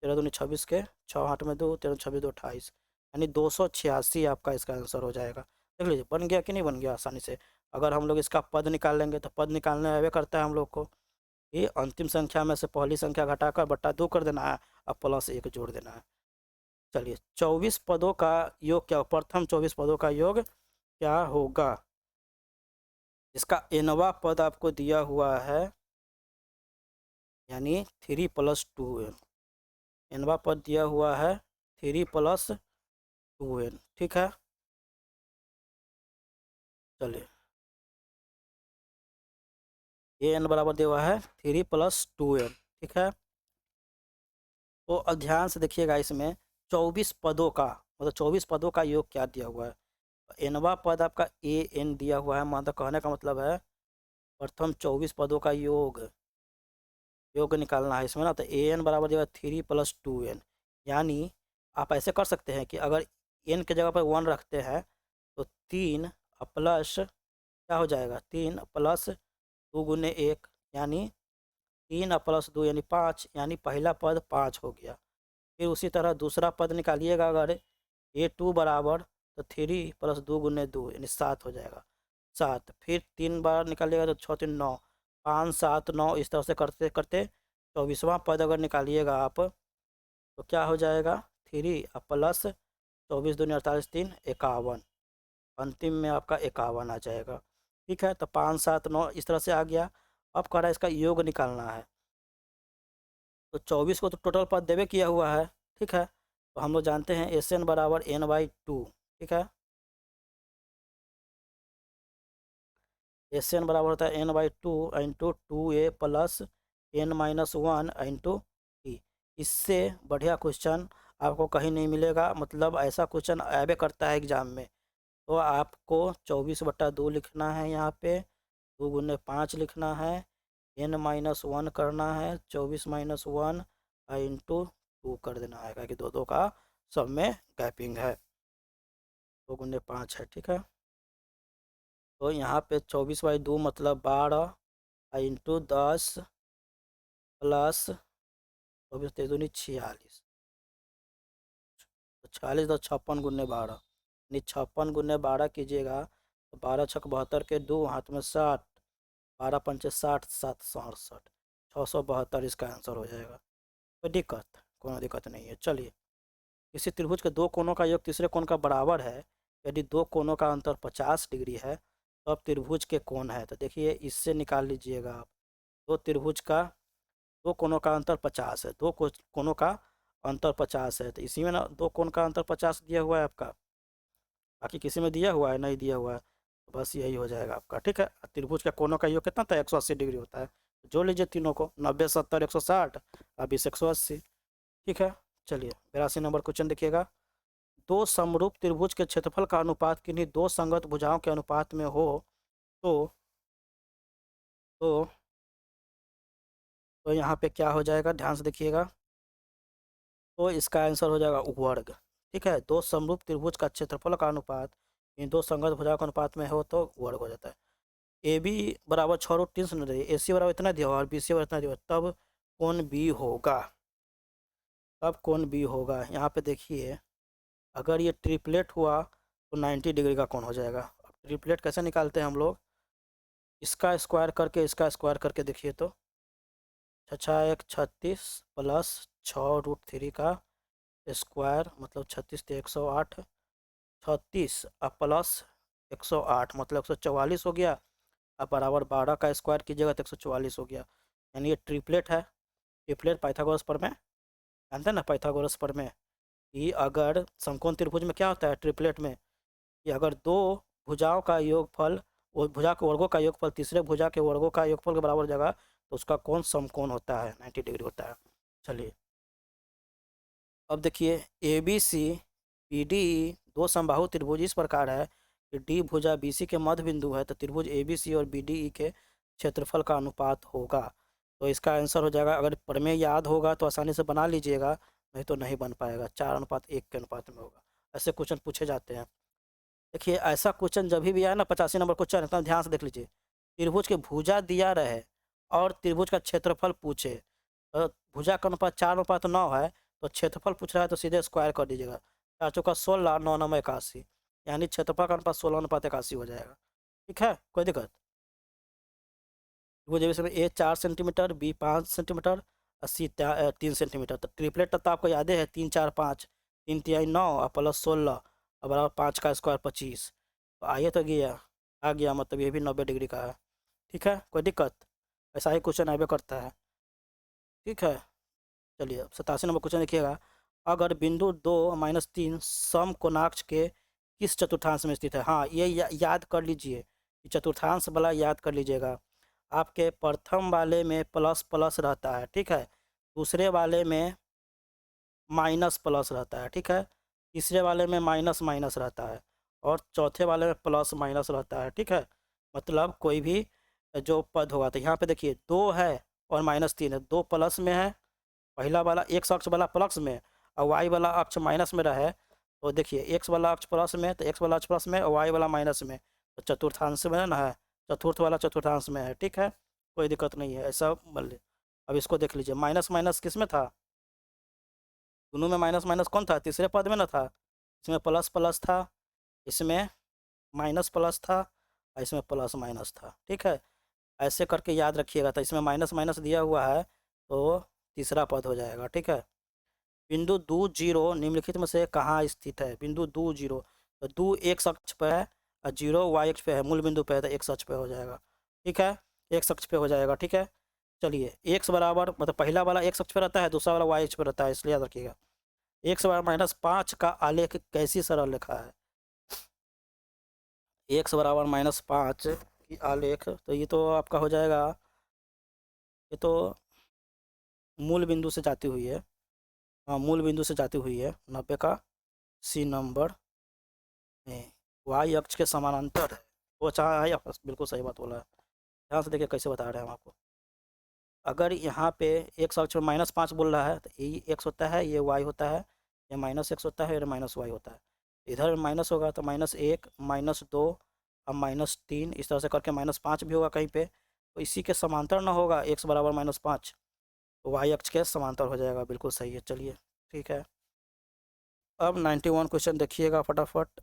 13 दूनी 26 के, 6 8 में 2, 13 26 2 28, यानी 286 आपका इसका आंसर हो जाएगा। देख लीजिए बन गया कि नहीं बन गया आसानी से। अगर हम लोग इसका पद निकाल लेंगे तो पद निकालने में करता है हम लोग को कि अंतिम संख्या में से पहली संख्या घटाकर बट्टा दो कर देना है और प्लस एक जोड़ देना है। चलिए 24 पदों का योग क्या, प्रथम 24 पदों का योग क्या होगा? इसका एनवा पद आपको दिया हुआ है, यानी 3 + 2n, nवा पद दिया हुआ है 3 + 2n, ठीक है। चलिए, ये n बराबर दिया हुआ है 3 + 2n, ठीक है। तो अब ध्यान से देखिएगा, इसमें 24 पदों का मतलब 24 पदों का योग क्या दिया हुआ है। nवा पद आपका an दिया हुआ है, मतलब कहने का मतलब है प्रथम 24 पदों का योग निकालना है इसमें ना। तो an बराबर दिया हुआ 3 + 2n, यानी आप ऐसे कर सकते हैं कि अगर n के जगह पर 1 रखते हैं तो 3 प्लस क्या हो जाएगा, 3 + 2 गुने 1, यानी 3 + 2 यानी 5, यानी पहला पद 5 हो गया। फिर उसी तरह दूसरा पद निकालिएगा, अगर a2 बराबर तो 3 + 2 गुने 2 यानी 7 हो जाएगा, 7। फिर 3 बार निकालिएगा तो 6 3 9, 5 7 9, इस तरह से करते करते 24वां पद अगर निकालिएगा आप तो क्या हो जाएगा, 3 + 24 दूनी 48, 3 51, अंतिम में आपका 51 आ जाएगा, ठीक है। तो 5 7 9 इस तरह से आ गया। अब कह रहा है इसका योग निकालना है, तो 24 को तो टोटल पद देवे किया हुआ है, ठीक है। तो हम लोग जानते हैं SN बराबर n/2, ठीक है। SN बराबर होता है n/2 into 2a + n-1 into t। इससे बढ़िया क्वेश्चन आपको कहीं नहीं मिलेगा, मतलब ऐसा क्वेश्चन आबे करता है एग्जाम में। तो आपको 24/2 लिखना है, यहाँ पे 2 गुने 5 लिखना है, n-1 करना है, 24 - 1 इंटू 2 कर देना है, क्योंकि दो दो का सब में गैपिंग है, 2 गुने 5 है, ठीक है। तो यहाँ पे 24/2 मतलब 12 इंटू 10 प्लस 24 तेज दूनी 46, तो 46 तो 56 गुने 12, यानी 56 गुने 12 कीजिएगा तो 12 छक 72 के 2 हाथ में 60, 12 पंचे 60, 7 68, 672 इसका आंसर हो जाएगा। कोई दिक्कत, कोनो दिक्कत नहीं है। चलिए, किसी त्रिभुज के दो कोनों का योग तीसरे कोण का बराबर है, यदि दो कोनों का अंतर 50 डिग्री है तो अब त्रिभुज के कोण है। तो देखिए, इससे निकाल लीजिएगा आप, दो त्रिभुज का दो कोनों का अंतर 50 है, दो कोनों का अंतर 50 है, तो इसी में ना दो कोण का अंतर 50 दिया हुआ है आपका, बाकी किसी में दिया हुआ है नहीं दिया हुआ है, तो बस यही हो जाएगा आपका, ठीक है। त्रिभुज का कोनों का योग कितना था, 180 डिग्री होता है। जोड़ लीजिए तीनों को, 90 70 160, अब इस 180, ठीक है। चलिए, 82 नंबर क्वेश्चन देखिएगा। दो समरूप त्रिभुज के क्षेत्रफल का अनुपात किन्हीं दो संगत भुजाओं के अनुपात में हो तो तो तो यहाँ पे क्या हो जाएगा, ध्यान से देखिएगा। तो इसका आंसर हो जाएगा वर्ग, ठीक है। दो समरूप त्रिभुज का क्षेत्रफल का अनुपात इन दो संगत भुजाओं के अनुपात में हो तो वर्ग हो जाता है। ए बी बराबर 6√3 सुन रही है, ए सी बराबर इतना दिया हुआ और बी सी बराबर इतना दिया हुआ, तब कौन बी होगा, तब कौन बी होगा। यहाँ पे देखिए, अगर ये ट्रिपलेट हुआ तो 90 डिग्री का कौन हो जाएगा। अब ट्रिपलेट कैसे निकालते हैं हम लोग, इसका स्क्वायर करके इसका स्क्वायर करके देखिए, तो 6 36 प्लस 6√3 का स्क्वायर मतलब 36 तो 108, 36 अब प्लस 108 मतलब 144 हो गया। अब बराबर 12 का स्क्वायर कीजिएगा तो 144 हो गया, यानी ये ट्रिपलेट है। ट्रिपलेट पाइथागोरस प्रमेय जानते हैं ना, पाइथागोरस प्रमेय कि अगर समकोण त्रिभुज में क्या होता है ट्रिपलेट में, कि अगर दो भुजाओं का योगफल, वो भुजा के वर्गों का योगफल तीसरे भुजा के वर्गों का योगफल के बराबर हो जाएगा तो उसका कोण समकोण होता है, 90 डिग्री होता है। चलिए, अब देखिए, A B C P D E दो समबाहु त्रिभुज इस प्रकार है कि डी भुजा बी सी के मध्य बिंदु है, तो त्रिभुज ए बी सी और बी डी ई के क्षेत्रफल का अनुपात होगा। तो इसका आंसर हो जाएगा, अगर प्रमेय याद होगा तो आसानी से बना लीजिएगा, नहीं तो नहीं बन पाएगा, 4:1 के अनुपात में होगा। ऐसे क्वेश्चन पूछे जाते हैं। देखिए, ऐसा क्वेश्चन जब भी आए ना, 85 नंबर क्वेश्चन एकदम ध्यान से देख लीजिए। त्रिभुज के भुजा दिया रहे और त्रिभुज का क्षेत्रफल पूछे, तो भुजा का अनुपात 4:9 है, तो क्षेत्रफल पूछ रहा है तो सीधे स्क्वायर कर दीजिएगा, 4 चौका 16, 9 9 81, यानी क्षेत्रफल का अनुपात 16:81 हो जाएगा, ठीक है। कोई दिक्कत, त्रिभुज ABC में ए 4 सेंटीमीटर, बी 5 सेंटीमीटर और सी 3 सेंटीमीटर। तो ट्रिपलेट तो आपको याद है, 3 4 5, 3 3 9 और प्लस 16 और बराबर 5 का स्क्वायर 25, तो आइए तो गया आ गया, मतलब ये भी 90 डिग्री का है, ठीक है। कोई दिक्कत, ऐसा ही क्वेश्चन आगे करता है, ठीक है। चलिए 87 नंबर क्वेश्चन देखिएगा। अगर बिंदु 2 - 3 सम कोणाक्ष के किस चतुर्थांश में स्थित है? हाँ, ये याद कर लीजिए, चतुर्थांश वाला याद कर लीजिएगा। आपके प्रथम वाले में प्लस प्लस रहता है, ठीक है, दूसरे वाले में माइनस प्लस रहता है, ठीक है, तीसरे वाले में माइनस माइनस रहता है, और चौथे वाले में प्लस माइनस रहता है, ठीक है। मतलब कोई भी जो पद होगा, तो यहाँ पे देखिए 2 है और -3 है, 2 प्लस में है, पहला वाला एक्स अक्ष वाला प्लस में और वाई वाला अक्ष माइनस में रहे, तो देखिए एक्स वाला अक्ष प्लस में, तो एक्स वाला अक्ष प्लस में और वाई वाला माइनस में, तो चतुर्थांश में ना है, चतुर्थ वाला चतुर्थांश में है, ठीक है, कोई दिक्कत नहीं है, ऐसा मान लीजिए। अब इसको देख लीजिए, माइनस माइनस किस में था? दोनों में माइनस माइनस कौन था? तीसरे पद में ना था। इसमें प्लस प्लस था, इसमें माइनस प्लस था, और इसमें प्लस माइनस था, ठीक है, ऐसे करके याद रखिएगा। तो इसमें माइनस माइनस दिया हुआ है, तो तीसरा पद हो जाएगा, ठीक है। बिंदु दो जीरो निम्नलिखित में से कहाँ स्थित है? बिंदु दो जीरो, तो दो एक्स अक्ष पे है और जीरो वाई अक्ष पे है, मूल बिंदु पे है, तो एक्स अक्ष पे हो जाएगा, ठीक है, एक्स अक्ष पे हो जाएगा, ठीक है। चलिए एक्स बराबर, मतलब पहला वाला एक्स अक्ष पे रहता है, दूसरा वाला वाई अक्ष पे रहता है, इसलिए याद रखिएगा। एक्स बराबर -5 का आलेख कैसी सरल रेखा है? एक्स बराबर -5 की आलेख, तो ये तो आपका हो जाएगा, ये तो मूल बिंदु से जाती हुई है, हाँ मूल बिंदु से जाती हुई है, 90 का सी नंबर में वाई अक्ष के समानांतर है, वो चाह है, बिल्कुल सही बात बोला है। ध्यान से देखिए कैसे बता रहे हैं हम आपको। अगर यहाँ पे एक्स अक्ष में -5 बोल रहा है, तो ये एक्स होता है, ये वाई होता है, ये -x होता है, ये -y होता है, इधर माइनस होगा तो -1 -2 और -3, इस तरह से करके -5 भी होगा कहीं पे, तो इसी के समांतर ना होगा, x बराबर -5, तो वाई अक्ष के समांतर हो जाएगा, बिल्कुल सही है। चलिए ठीक है, अब 91 क्वेश्चन देखिएगा फटाफट।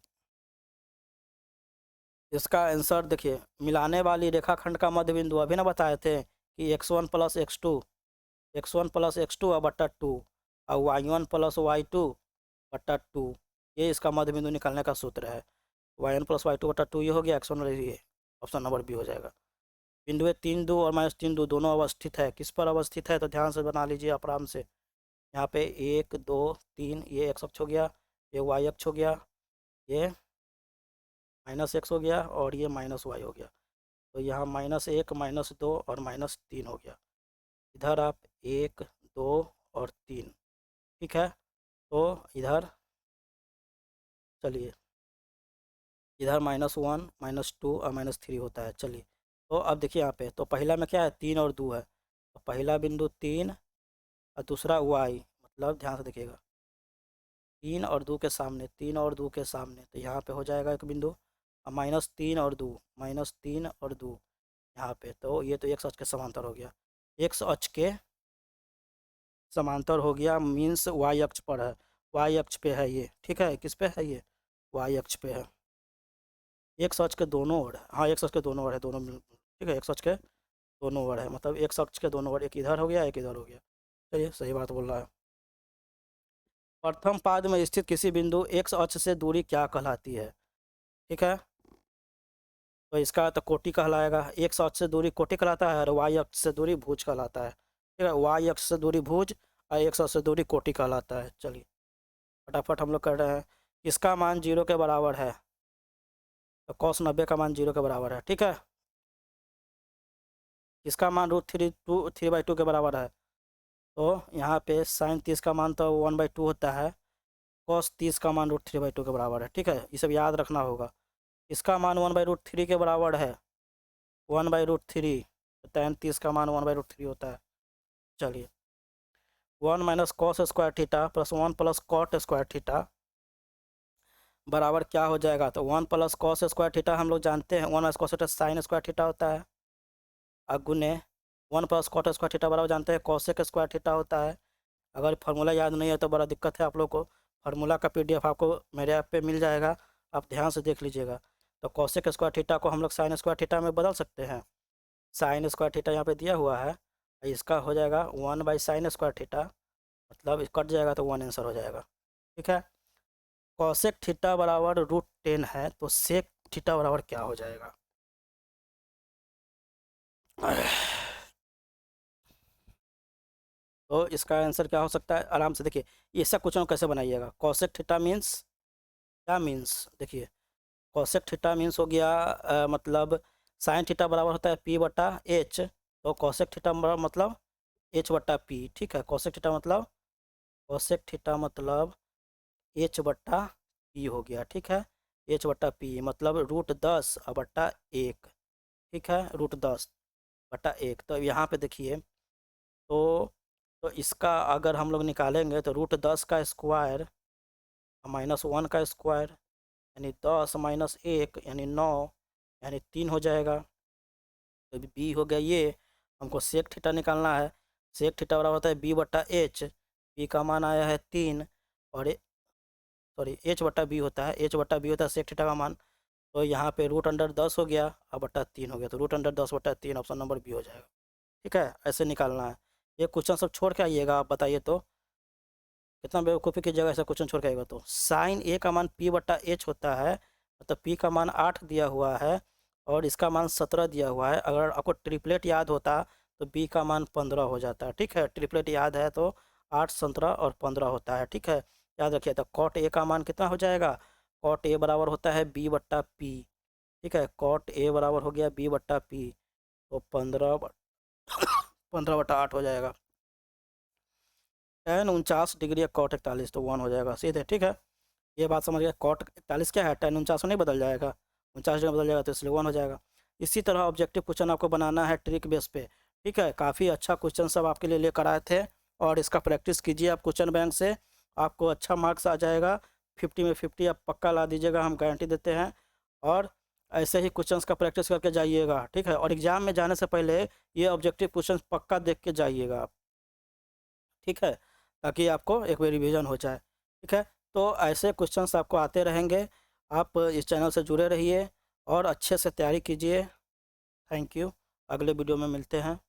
इसका आंसर देखिए, मिलाने वाली रेखाखंड का मध्य बिंदु अभी ना बताए थे कि x1 + x2, x1 + x2 बट्टा 2 और y1 + y2 बट्टा 2, ये इसका मध्य बिंदु निकालने का सूत्र है। y1 + y2 बट्टा 2 ये हो गया, x1 और ये ऑप्शन नंबर बी हो जाएगा। बिंदु 3 2 और -3 2 दोनों अवस्थित है, किस पर अवस्थित है? तो ध्यान से बना लीजिए आप आराम से। यहाँ पे 1 2 3, ये x अक्ष हो गया, ये y अक्ष हो गया, ये -x हो गया और ये -y हो गया, तो यहाँ -1 -2 और -3 हो गया। इधर आप 1 2 और 3, ठीक है, तो इधर चलिए, इधर -1 -2 और -3 होता है। चलिए तो अब देखिए यहाँ पे, तो पहला में क्या है? 3 और 2 है, तो पहला बिंदु 3 और दूसरा y, मतलब ध्यान से देखिएगा, 3 और 2 के सामने, 3 और 2 के सामने, तो यहाँ पे हो जाएगा एक बिंदु, और -3 और 2, -3 और 2 यहाँ पे, तो ये तो x अक्ष के समांतर हो गया, x अक्ष के समांतर हो गया, मीन्स y अक्ष पर है, y अक्ष पे है ये, ठीक है, किस पे है ये? y अक्ष पे है, x अक्ष के दोनों ओर है, हाँ x अक्ष के दोनों ओर है, दोनों ठीक है, x अक्ष के दोनों ओर है, मतलब x अक्ष के दोनों ओर, एक इधर हो गया एक इधर हो गया। चलिए सही बात बोल रहा है। प्रथम पाद में स्थित किसी बिंदु x अक्ष से दूरी क्या कहलाती है? ठीक है, तो इसका तो कोटि कहलाएगा, x अक्ष से दूरी कोटि कहलाता है और y अक्ष से दूरी भुज कहलाता है, ठीक है, y अक्ष से दूरी भुज और x अक्ष से दूरी कोटि कहलाता है। चलिए फटाफट हम लोग कर रहे हैं। इसका मान 0 के बराबर है, तो cos 90 का मान 0 के बराबर है, ठीक है। इसका मान √3 के बराबर है, तो यहाँ पे sin 30 का मान तो 1/2 होता है, cos 30 का मान √3/2 के बराबर है, ठीक है, ये सब याद रखना होगा। इसका मान 1/√3 के बराबर है, 1/√3, tan 30 का मान 1/√3 होता है। चलिए 1 - cos square theta plus 1 + cot square theta बराबर क्या हो जाएगा? तो 1 + cos स्क्वायर थीटा हम लोग जानते हैं, 1 - cos theta sine square theta होता है, और गुने 1 + cot स्क्वायर थीटा बराबर जानते हैं cosec स्क्वायर थीटा होता है। अगर फार्मूला याद नहीं है तो बड़ा दिक्कत है आप लोग को, फार्मूला का PDF आपको मेरे ऐप पे मिल जाएगा, आप ध्यान से देख लीजिएगा। तो cosec स्क्वायर थीटा को हम लोग साइन स्क्वायर थीटा में बदल सकते हैं, साइन स्क्वायर थीटा यहाँ पे दिया हुआ है, इसका हो जाएगा 1/sin स्क्वायर थीटा, मतलब कट जाएगा तो 1 आंसर हो जाएगा, ठीक है। कॉसेक थीटा बराबर √10 है, तो सेक थीटा बराबर क्या हो जाएगा? तो इसका आंसर क्या हो सकता है, आराम से देखिए। ऐसा क्वेश्चन कैसे बनाइएगा, कॉसेक थीटा मीन्स क्या मीन्स, देखिए कॉसेक थीटा मीन्स हो गया मतलब साइन थीटा बराबर होता है पी बटा एच, तो कॉसेक थीटा मतलब एच बट्टा पी, ठीक है। कॉसेक थीटा मतलब एच बट्टा पी हो गया, ठीक है। एच बट्टा पी मतलब √10/1, ठीक है, √10/1। तो यहाँ पे देखिए, तो इसका अगर हम लोग निकालेंगे तो √10 का स्क्वायर -1 का स्क्वायर यानी 10 -1 यानी 9 यानी 3 हो जाएगा। तो बी हो गया ये, हमको सेक थीटा निकालना है। सेक थीटा बराबर होता है बी बट्टा एच, बी का मान आया है 3, और सॉरी एच बट्टा बी होता है, एच बट्टा बी होता है सेक थीटा का मान। तो यहाँ पे √10 हो गया और बट्टा 3 हो गया, तो √10/3 ऑप्शन नंबर बी हो जाएगा, ठीक है। ऐसे निकालना है। ये क्वेश्चन सब छोड़ के आइएगा, आप बताइए तो कितना बेवकूफ़ी की जगह ऐसा क्वेश्चन छोड़ के आएगा। तो साइन ए का मान पी बट्टा एच होता है, मतलब पी का मान 8 दिया हुआ है और इसका मान 17 दिया हुआ है। अगर आपको ट्रिपलेट याद होता तो बी का मान 15 हो जाता है, ठीक है। ट्रिपलेट याद है तो 8, 17 और 15 होता है, ठीक है। याद रखिए। तो कॉट ए का मान कितना हो जाएगा, कॉट ए बराबर होता है बी बट्टा पी, ठीक है। कॉट ए बराबर हो गया बी बट्टा पी, तो 15/8 हो जाएगा। tan 49 डिग्री या कॉट 41, तो 1 हो जाएगा सीधे, ठीक है। ये बात समझ गया। कॉट 41 क्या है, tan 49 में नहीं बदल जाएगा, 49 में बदल जाएगा, तो इसलिए 1 हो जाएगा। इसी तरह ऑब्जेक्टिव क्वेश्चन आपको बनाना है ट्रिक बेस पे, ठीक है। काफ़ी अच्छा क्वेश्चन सब आपके लिए लेकर आए थे, और इसका प्रैक्टिस कीजिए आप क्वेश्चन बैंक से, आपको अच्छा मार्क्स आ जाएगा। 50 में 50 आप पक्का ला दीजिएगा, हम गारंटी देते हैं। और ऐसे ही क्वेश्चंस का प्रैक्टिस करके जाइएगा, ठीक है। और एग्ज़ाम में जाने से पहले ये ऑब्जेक्टिव क्वेश्चन पक्का देख के जाइएगा आप, ठीक है, ताकि आपको एक बार रिवीजन हो जाए, ठीक है। तो ऐसे क्वेश्चंस आपको आते रहेंगे, आप इस चैनल से जुड़े रहिए और अच्छे से तैयारी कीजिए। Thank you. अगले वीडियो में मिलते हैं।